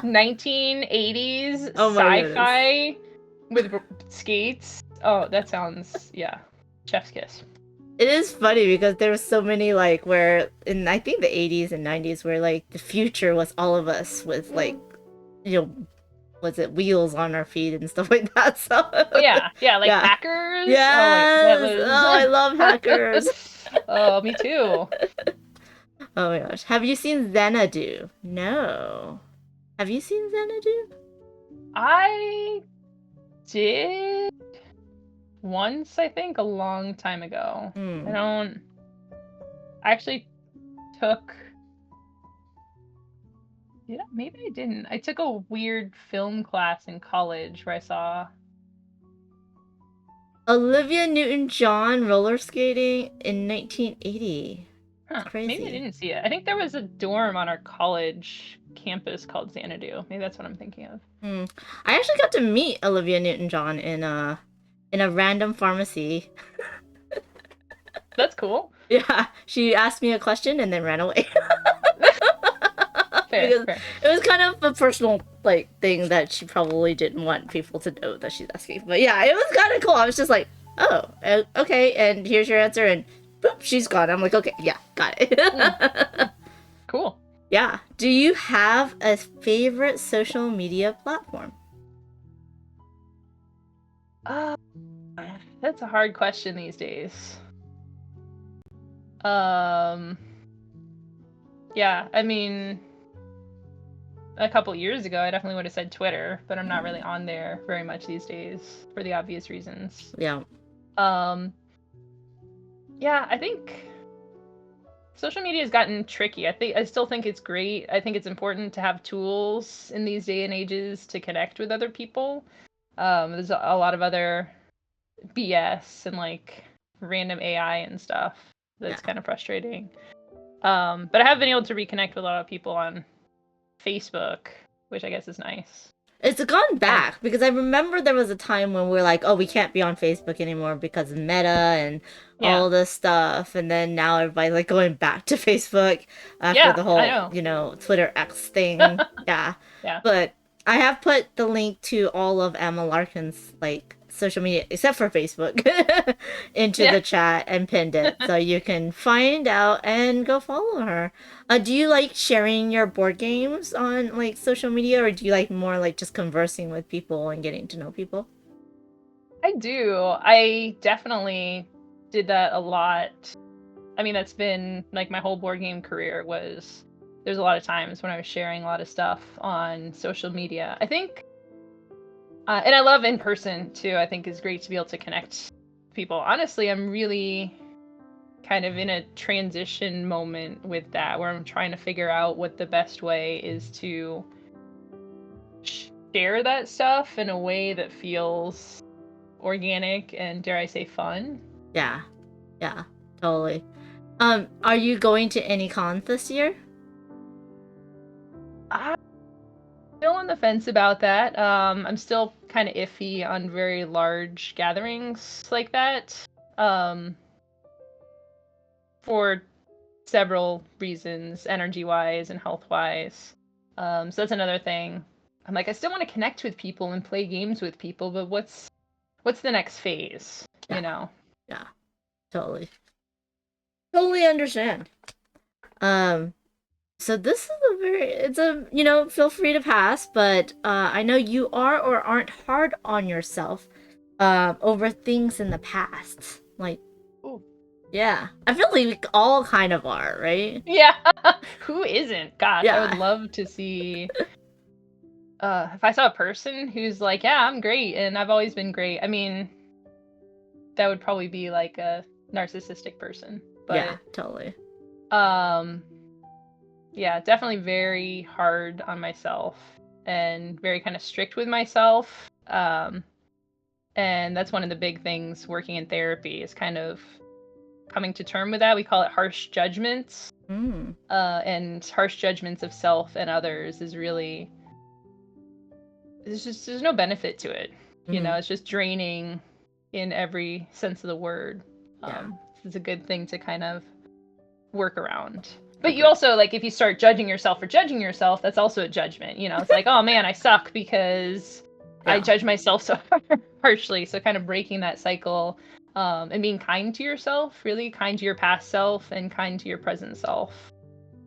1980s Oh my goodness. sci-fi with skates. Oh, that sounds, yeah. Chef's kiss. It is funny because there was so many like where in I think the 80s and 90s where like the future was all of us with like you know was it wheels on our feet and stuff like that. So Oh yeah, yeah, like yeah. hackers. Oh, like that Yes. Oh, I love hackers. was. Oh, me too. Oh my gosh. Have you seen Xanadu? No. Have you seen Xanadu? I did once, I think, a long time ago. I Hmm. don't. I actually took. Maybe I didn't. I took a weird film class in college where I saw. Olivia Newton-John roller skating in 1980. It's Huh, maybe I crazy. didn't see it. I think there was a dorm on our college campus called Xanadu. Maybe that's what I'm thinking of. Hmm. I actually got to meet Olivia Newton-John in a random pharmacy. That's cool. Yeah, she asked me a question and then ran away. Fair, Because fair. it was kind of a personal like thing that she probably didn't want people to know that she's asking. But yeah, it was kind of cool. I was just like, oh, okay, and here's your answer, and boop, she's gone. I'm like, okay, yeah, got it. Mm, cool. Yeah. Do you have a favorite social media platform? Uh, that's a hard question these days. Um, yeah, I mean, a couple years ago, I definitely would have said Twitter, but I'm not really on there very much these days for the obvious reasons. Yeah. Um, yeah, I think social media has gotten tricky. I still think it's great. I think it's important to have tools in these day and ages to connect with other people. There's a lot of other BS and like random AI and stuff Yeah. that's kind of frustrating. But I have been able to reconnect with a lot of people on Facebook, which I guess is nice. It's gone Kind of, back because I remember there was a time when we are like, oh, we can't be on Facebook anymore because of Meta and yeah, all this stuff. And then now everybody's like going back to Facebook after yeah, the I whole, know. Twitter X thing. Yeah. Yeah. But I have put the link to all of Emma Larkin's like social media, except for Facebook, into Yeah. the chat and pinned it so you can find out and go follow her. Do you like sharing your board games on like social media, or do you like more like just conversing with people and getting to know people? I do. I definitely did that a lot. I mean, that's been like my whole board game career was there's a lot of times when I was sharing a lot of stuff on social media. I think and I love in person too. I think is great to be able to connect people. Honestly, I'm really kind of in a transition moment with that where I'm trying to figure out what the best way is to share that stuff in a way that feels organic and dare I say fun. Yeah, yeah, totally. Are you going to any cons this year? I'm still on the fence about that. I'm still kind of iffy on very large gatherings like that. Um, for several reasons, energy-wise and health-wise. So that's another thing. I'm like, I still want to connect with people and play games with people, but what's the next phase? Yeah. You know? Yeah. Totally. Totally understand. So this is it's a, feel free to pass, but I know you are or aren't hard on yourself over things in the past. Like, Ooh. yeah. I feel like we all kind of are, right? Yeah. Who isn't? Gosh, I would Yeah. love to see if I saw a person who's like, yeah, I'm great and I've always been great. I mean, that would probably be like a narcissistic person. Yeah, But totally. yeah, definitely very hard on myself and very kind of strict with myself. And that's one of the big things working in therapy is kind of coming to term with that. We call it harsh judgments. Mm. And harsh judgments of self and others is really, there's no benefit to it. Mm-hmm. It's just draining in every sense of the word. Yeah. It's a good thing to kind of work around. But you Agreed. also, like, if you start judging yourself for judging yourself, that's also a judgment. It's like, oh man, I suck because I Yeah. judge myself so harshly. So kind of breaking that cycle, and being kind to yourself, really kind to your past self and kind to your present self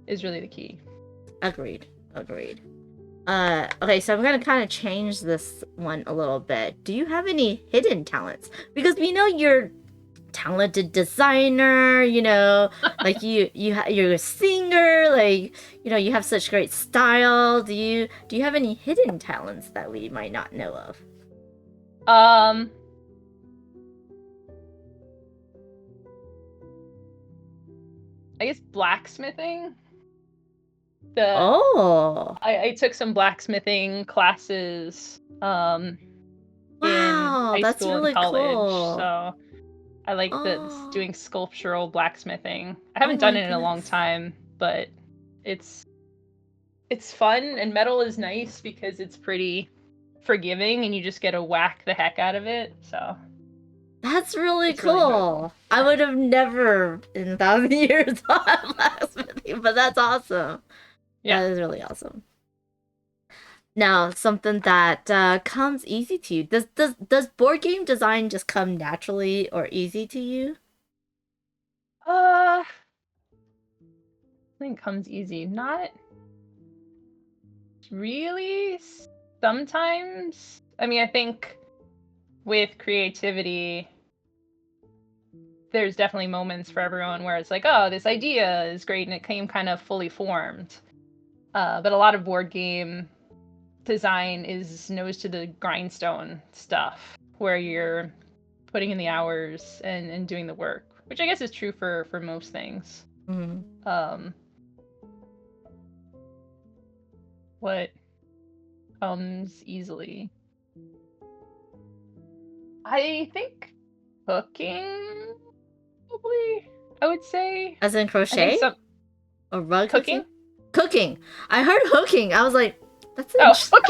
is really the key. Agreed. Agreed. Okay, so I'm gonna kind of change this one a little bit. Do you have any hidden talents? Because we know you're talented designer, like you're a singer, like, you have such great style. Do you have any hidden talents that we might not know of? I guess blacksmithing. Oh, I took some blacksmithing classes in wow, high that's school and really college, cool. so I like Oh, doing sculptural blacksmithing. I oh haven't done my it in a long goodness. time, but it's fun, and metal is nice because it's pretty forgiving and you just get to whack the heck out of it. So That's really it's really enjoyable. cool. I would have never in 1,000 years thought blacksmithing, but that's awesome. Yeah. That is really awesome. Now, something that comes easy to you. Does board game design just come naturally or easy to you? I think comes easy. Not really. Sometimes. I mean, I think with creativity, there's definitely moments for everyone where it's like, oh, this idea is great and it came kind of fully formed. But a lot of board game design is nose to the grindstone stuff where you're putting in the hours and doing the work, which I guess is true for most things. Mm. Um, what comes easily? I think cooking, probably, I would say. As in I think crochet some or rug cooking. hooking? Cooking. I heard hooking. I was like, that's Oh, interesting.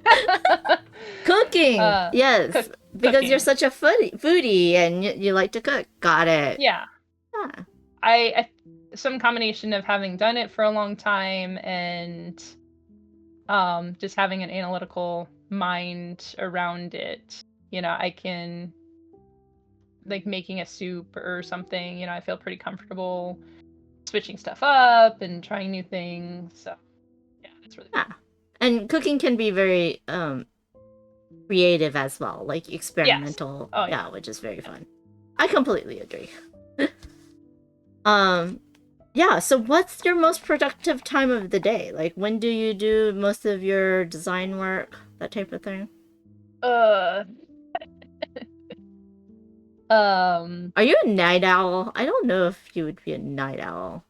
cooking. Cooking. Yes, because you're Cooking. such a foodie and you like to cook. Got it. Yeah. Yeah. I some combination of having done it for a long time and just having an analytical mind around it. I can, like, making a soup or something, I feel pretty comfortable switching stuff up and trying new things. So yeah, that's really Yeah. fun. And cooking can be very creative as well, like Yes. experimental. Oh yeah. Yeah, which is very fun. I completely agree. um yeah, so what's your most productive time of the day? Like, when do you do most of your design work, that type of thing? Uh um Are you a night owl? I don't know if you would be a night owl.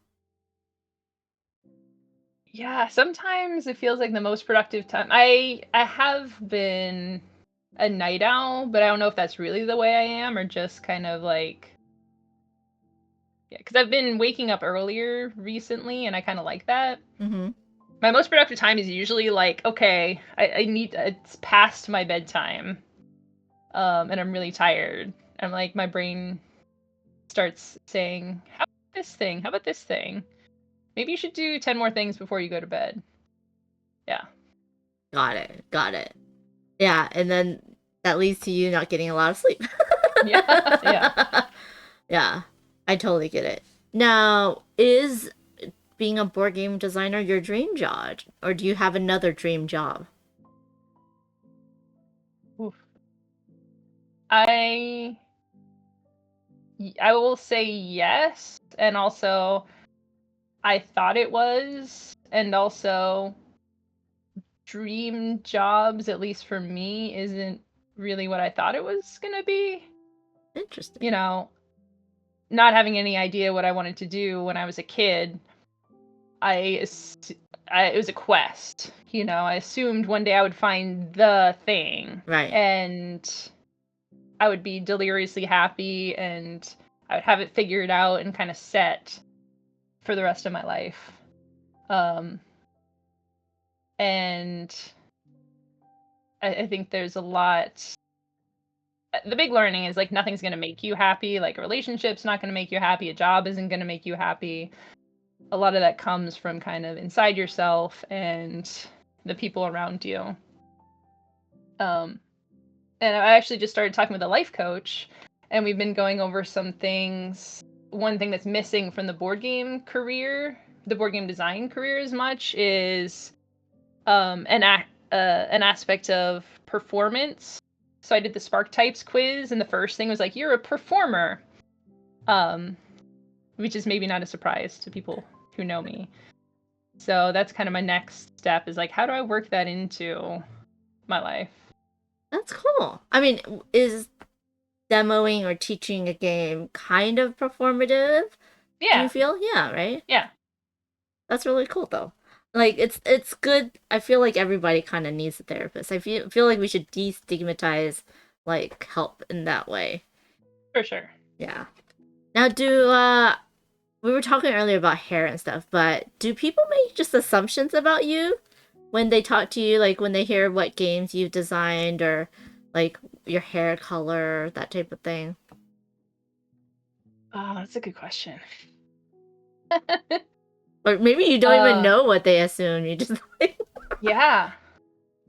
yeah, sometimes it feels like the most productive time. I have been a night owl, but I don't know if that's really the way I am or just kind of like, yeah, because I've been waking up earlier recently and I kind of like that. Mm-hmm. My most productive time is usually like, okay, I need, it's past my bedtime, and I'm really tired. I'm like, my brain starts saying, how this thing? How about this thing? Maybe you should do 10 more things before you go to bed. Yeah. Got it. Got it. Yeah, and then that leads to you not getting a lot of sleep. Yeah. Yeah. Yeah, I totally get it. Now, is being a board game designer your dream job, or do you have another dream job? Oof. I I will say yes, and also I thought it was, and also dream jobs, at least for me, isn't really what I thought it was gonna be. You Interesting. know, not having any idea what I wanted to do when I was a kid, I, it was a quest. I assumed one day I would find the thing, Right. and I would be deliriously happy, and I would have it figured out and kind of set for the rest of my life. Um, and I think there's a lot. The big learning is like nothing's going to make you happy. Like a relationship's not going to make you happy. A job isn't going to make you happy. A lot of that comes from kind of inside yourself and the people around you. Um, and I actually just started talking with a life coach, and we've been going over some things. One thing that's missing from the board game career, the board game design career, as much is an aspect of performance. So I did the Spark Types quiz, and the first thing was like, "You're a performer," um, which is maybe not a surprise to people who know me. So that's kind of my next step is like, how do I work that into my life? That's cool. I mean, is demoing or teaching a game kind of performative? Do you Yeah, feel? Yeah, right? yeah, That's really cool though. Like it's good. I feel like everybody kind of needs a therapist. I feel like we should destigmatize like help in that way. for sure. Yeah. Now do we were talking earlier about hair and stuff, but do people make just assumptions about you when they talk to you, like when they hear what games you've designed or like your hair color, that type of thing? Oh, that's a good question. Or maybe you don't even uh, know what they assume. You just like yeah,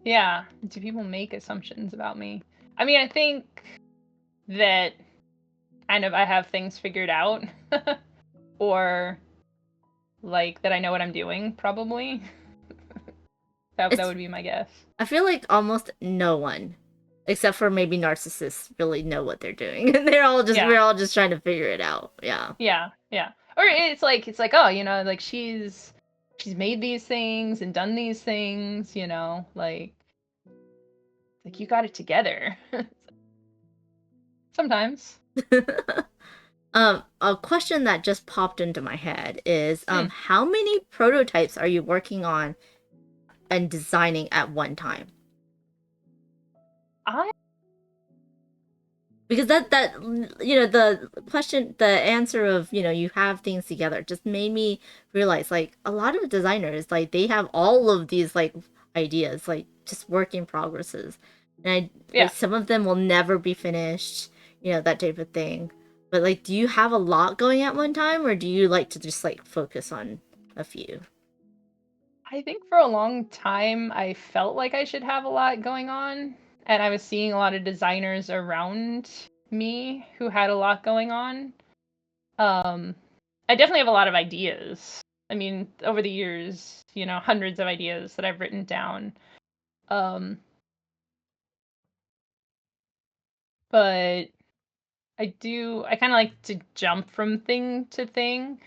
yeah. Do people make assumptions about me? I mean, I think that kind of I have things figured out, or like that I know what I'm doing. Probably that it's would be my guess. I feel like almost no one, except for maybe narcissists, really know what they're doing. And Yeah, we're all just trying to figure it out. Yeah. yeah, yeah. Or it's like oh, like she's made these things and done these things. Like you got it together. Sometimes. A question that just popped into my head is Hmm. how many prototypes are you working on and designing at one time? I Because that the question, the answer of you have things together just made me realize like a lot of designers, like they have all of these like ideas, like just work in progresses, and I like yeah. some of them will never be finished, that type of thing. But like, do you have a lot going at one time, or do you like to just like focus on a few? I think for a long time I felt like I should have a lot going on, and I was seeing a lot of designers around me who had a lot going on. Um, I definitely have a lot of ideas. I mean, over the years, hundreds of ideas that I've written down. Um, but I kind of like to jump from thing to thing,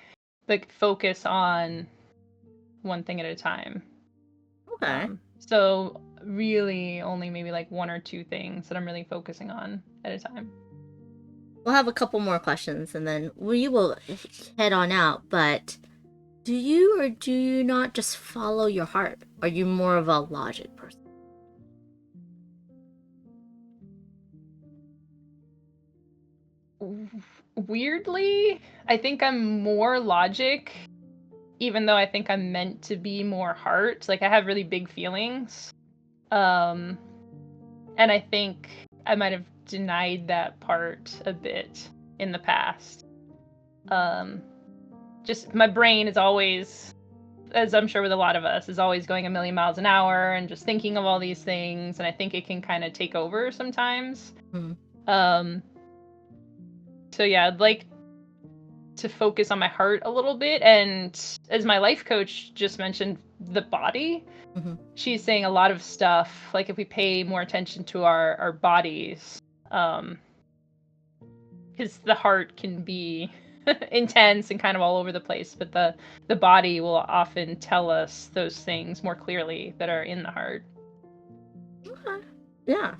like focus on one thing at a time. Okay. So really only maybe like one or two things that I'm really focusing on at a time. We'll have a couple more questions and then we will head on out. But do you or do you not just follow your heart? Are you more of a logic person? Weirdly, I think I'm more logic, even though I think I'm meant to be more heart. Like I have really big feelings. Um, and I think I might have denied that part a bit in the past. Um, just my brain is always, as I'm sure with a lot of us, is always going a million miles an hour and just thinking of all these things, and I think it can kind of take over sometimes. Mhm. So yeah, I'd like to focus on my heart a little bit, and as my life coach just mentioned, the body. Mhm. She's saying a lot of stuff, like if we pay more attention to our bodies, because the heart can be intense and kind of all over the place, but the body will often tell us those things more clearly that are in the heart. Okay. Yeah,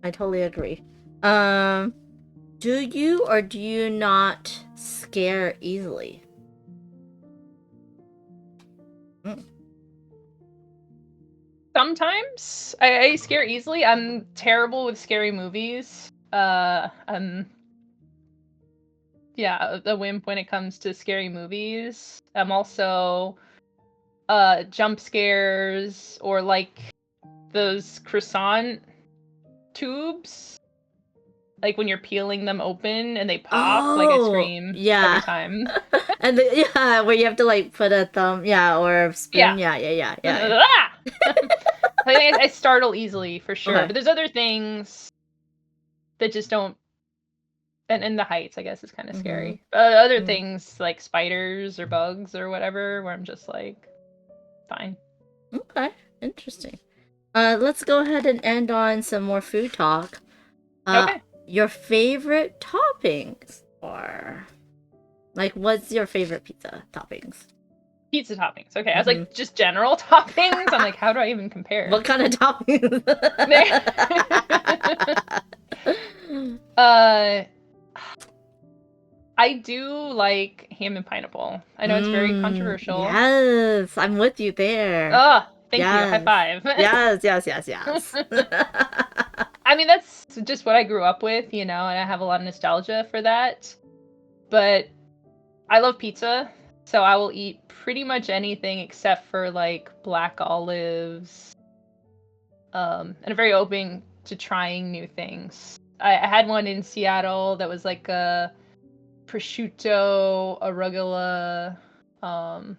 I totally agree. Do you or do you not scare easily? Mm. Sometimes I scare easily. I'm terrible with scary movies. Yeah, a wimp when it comes to scary movies. I'm also jump scares, or like those croissant tubes, like when you're peeling them open and they pop, like I Oh, scream every yeah. time. And yeah, where you have to like put a thumb, yeah, or a Yeah. spoon, yeah, yeah, yeah, yeah. Ah! I think I startle easily for sure, Okay. but there's other things that just don't. And the heights, I guess, is kind of Mm-hmm. scary. Other Mm. things like spiders or bugs or whatever, where I'm just like, fine. Okay, interesting. Let's go ahead and end on some more food talk. Uh, Okay. your favorite toppings, or like, what's your favorite pizza toppings? Pizza toppings. Okay, I was Mm-hmm. like, just general toppings. I'm like, how do I even compare? What kind of toppings? uh, I do like ham and pineapple. I know it's very controversial. Yes, I'm with you there. Oh, thank you. High Yes. five. Yes, yes, yes, yes. I mean, that's just what I grew up with, and I have a lot of nostalgia for that. But I love pizza, so I will eat pretty much anything except for like black olives. And I'm very open to trying new things. I had one in Seattle that was like a prosciutto, arugula, um,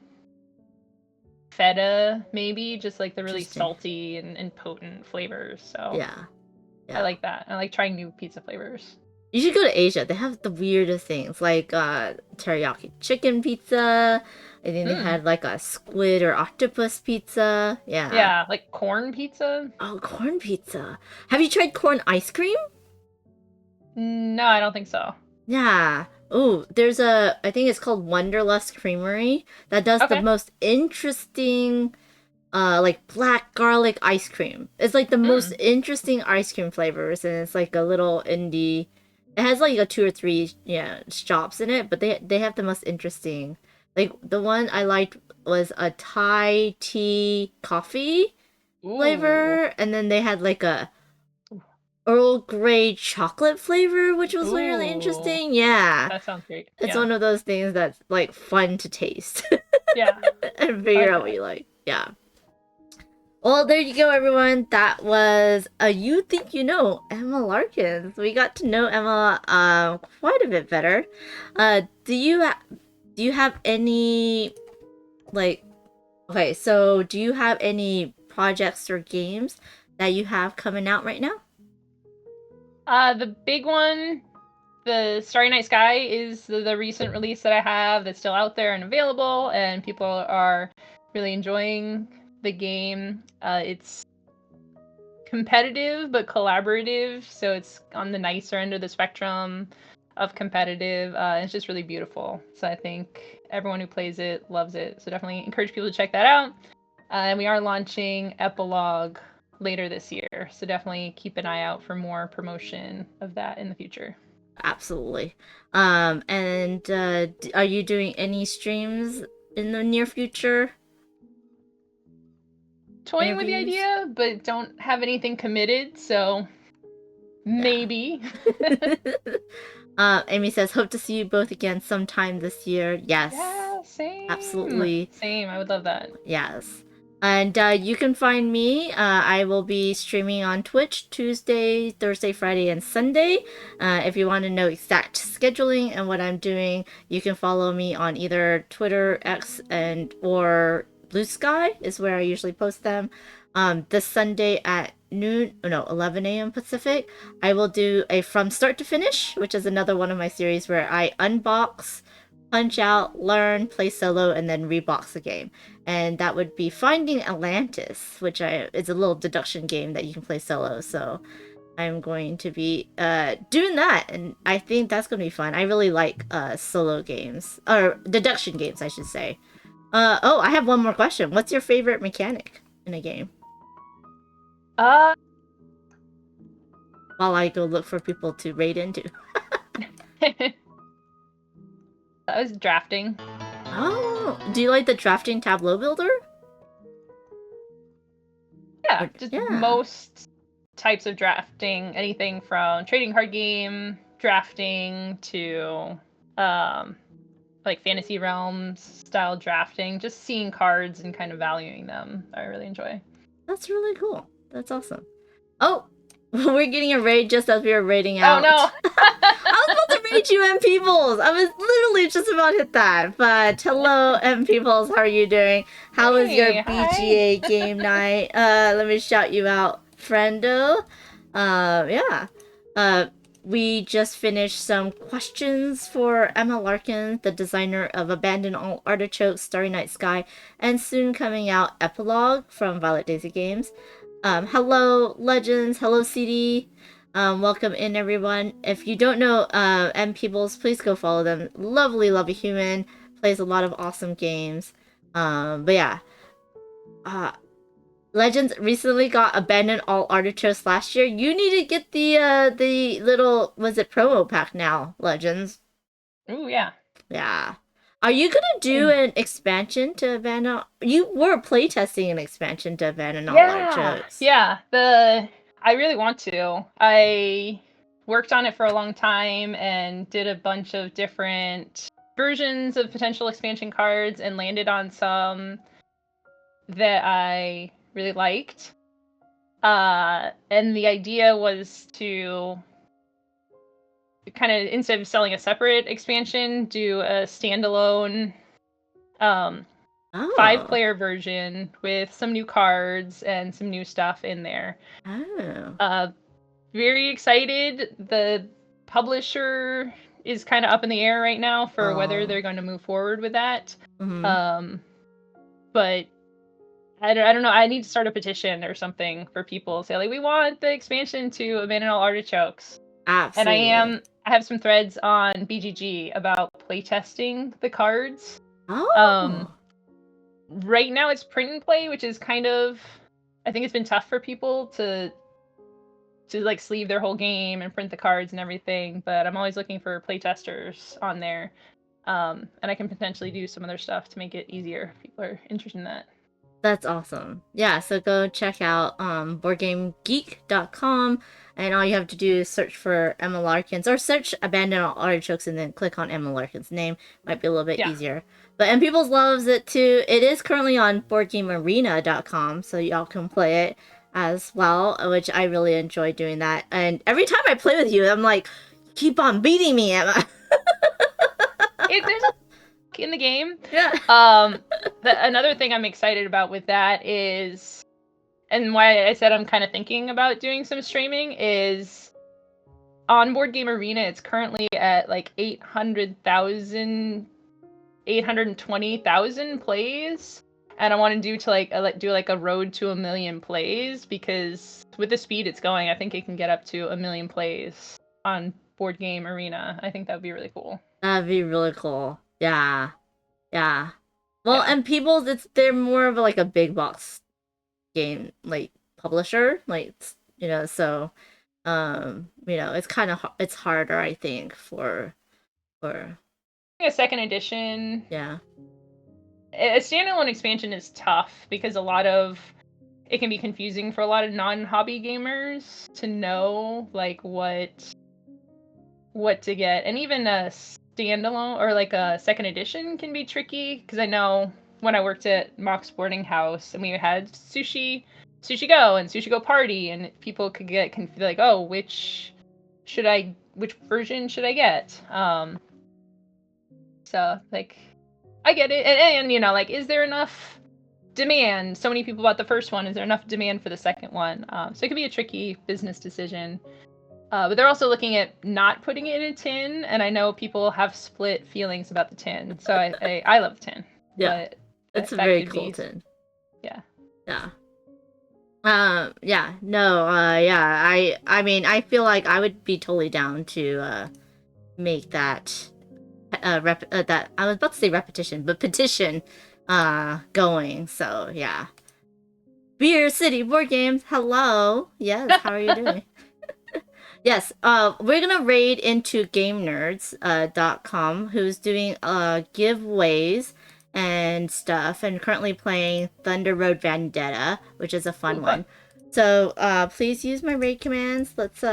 feta, maybe, just like the really Interesting. salty and potent flavors. So Yeah, I yeah. like that. I like trying new pizza flavors. You should go to Asia. They have the weirdest things, like teriyaki chicken pizza. I think they Hmm. had like a squid or octopus pizza. Yeah. Yeah, like corn pizza. Oh, corn pizza. Have you tried corn ice cream? No, I don't think so. Yeah. Oh, there's I think it's called Wonderlust Creamery that does the Okay. most interesting like black garlic ice cream. It's like the most Mm. interesting ice cream flavors, and it's like a little indie. It has like a two or three shops in it, but they have the most interesting. Like the one I liked was a Thai tea coffee Ooh. flavor, and then they had like a Earl Grey chocolate flavor, which was really Ooh. interesting. Yeah, That sounds great. it's Yeah. one of those things that's like fun to taste Yeah. and I figure like out what that. you like. Yeah. Well, there you go, everyone. That was a You Think You Know, Emma Larkins. We got to know Emma quite a bit better. Do you have any like okay, so do you have any projects or games that you have coming out right now? The big one, the Starry Night Sky, is the recent release that I have that's still out there and available, and people are really enjoying the game. It's competitive but collaborative, so it's on the nicer end of the spectrum of competitive. It's just really beautiful. So I think everyone who plays it loves it. So definitely encourage people to check that out. And we are launching Epilogue later this year, so definitely keep an eye out for more promotion of that in the future. Absolutely. And are you doing any streams in the near future? Toying with the Interviews? idea, but don't have anything committed, so Yeah. maybe. Amy says, hope to see you both again sometime this year. Yes, Yeah, same. absolutely. Same. I would love that. Yes. And you can find me. I will be streaming on Twitch Tuesday, Thursday, Friday, and Sunday. If you want to know exact scheduling and what I'm doing, you can follow me on either Twitter, X, and or Blue Sky is where I usually post them. This Sunday at noon, oh no, 11 a.m. Pacific, I will do a From Start to Finish, which is another one of my series where I unbox, punch out, learn, play solo, and then rebox the game. And that would be Finding Atlantis, which is a little deduction game that you can play solo. So I'm going to be doing that, and I think that's going to be fun. I really like solo games, or deduction games, I should say. Oh, I have one more question. What's your favorite mechanic in a game? Uh, While I go look for people to raid into. that was drafting. Oh, do you like the drafting tableau builder? Yeah, just Yeah. most types of drafting, anything from trading card game drafting to like Fantasy Realms style drafting, just seeing cards and kind of valuing them. I really enjoy. That's really cool. That's awesome. Oh, we're getting a raid just as we were raiding Oh out. no! I was about to raid you, M Peoples. I was literally just about to hit that. But hello, M Peoples. How are you doing? How was your Hey, BGA hi. game night? Let me shout you out, friendo. Yeah. Uh, we just finished some questions for Emma Larkins, the designer of Abandon All Artichokes, Starry Night Sky, and soon coming out Epilogue from Violet Daisy Games. Hello, Legends. Hello, CD. Welcome in, everyone. If you don't know M Peoples, please go follow them. Lovely, lovely human. Plays a lot of awesome games. But yeah. Uh, Legends recently got Abandoned All Artichokes last year. You need to get the little, was it promo pack now, Legends? Ooh, yeah. Yeah. Are you gonna do an expansion to Abandon? You were playtesting an expansion to Abandon All Yeah, Artichokes. yeah. I really want to. I worked on it for a long time and did a bunch of different versions of potential expansion cards and landed on some that I really liked. And the idea was to kind of, instead of selling a separate expansion, do a standalone um, Oh. 5-player version with some new cards and some new stuff in there. Oh. Uh, Very excited. The publisher is kind of up in the air right now for whether Oh. they're going to move forward with that. Mm-hmm. Um, but I don't know. I need to start a petition or something for people to say, like, we want the expansion to Abandon All Artichokes. And Absolutely. I have some threads on BGG about playtesting the cards. Um, Oh. right now it's print and play, which is kind of, I think it's been tough for people to like sleeve their whole game and print the cards and everything, but I'm always looking for playtesters on there. And I can potentially do some other stuff to make it easier if people are interested in that. That's awesome. Yeah, so go check out boardgamegeek.com, and all you have to do is search for Emma Larkins or search Abandoned Artichokes and then click on Emma Larkins' name. Might be a little bit Yeah. easier. But and people's loves it too. It is currently on boardgamearena.com, so y'all can play it as well, which I really enjoy doing that. And every time I play with you, I'm like, keep on beating me, Emma. There's a in the game. Yeah. Another thing I'm excited about with that is, and why I said I'm kind of thinking about doing some streaming, is on Board Game Arena. It's currently at like 820,000 plays, and I want to do a road to 1,000,000 plays, because with the speed it's going, I think it can get up to 1,000,000 plays on Board Game Arena. I think that would be really cool. That'd be really cool. Yeah. Yeah. Well, Yeah. and people, they're more of like a big box game like publisher, like so it's kind of it's harder, I think, for A second edition, yeah. a standalone expansion is tough because it can be confusing for a lot of non-hobby gamers to know like what to get, and even a standalone or like a second edition can be tricky, because I know when I worked at Mock's boarding house, and we had sushi go and sushi go party, and people could get like, oh, which version should I get? So like, I get it, and you know, like, is there enough demand? So many people bought the first one. Is there enough demand for the second one? So it could be a tricky business decision. But they're also looking at not putting it in a tin, and I know people have split feelings about the tin. So I love the tin. Yeah, But it's a that very could cool be, tin. yeah. Yeah. Yeah, no, yeah, I mean, I feel like I would be totally down to make that that I was about to say repetition, but petition going. So yeah. Beer City Board Games, hello. Yes, how are you doing? Yes, we're gonna raid into GameNerds.com, who's doing giveaways and stuff, and currently playing Thunder Road Vendetta, which is a fun one. So please use my raid commands. Let's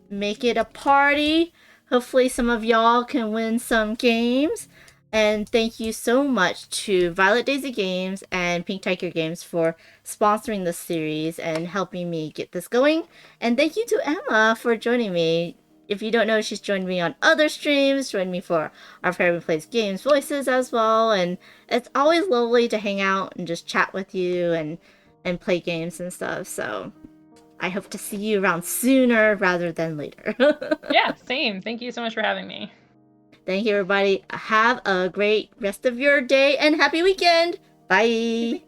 make it a party. Hopefully some of y'all can win some games. And thank you so much to Violet Daisy Games and Pink Tiger Games for sponsoring this series and helping me get this going. And thank you to Emma for joining me. If you don't know, she's joined me on other streams, joined me for our Fair Plays Games Voices as well. And it's always lovely to hang out and just chat with you and play games and stuff. So I hope to see you around sooner rather than later. Yeah, same. Thank you so much for having me. Thank you, everybody. Have a great rest of your day and happy weekend. Bye.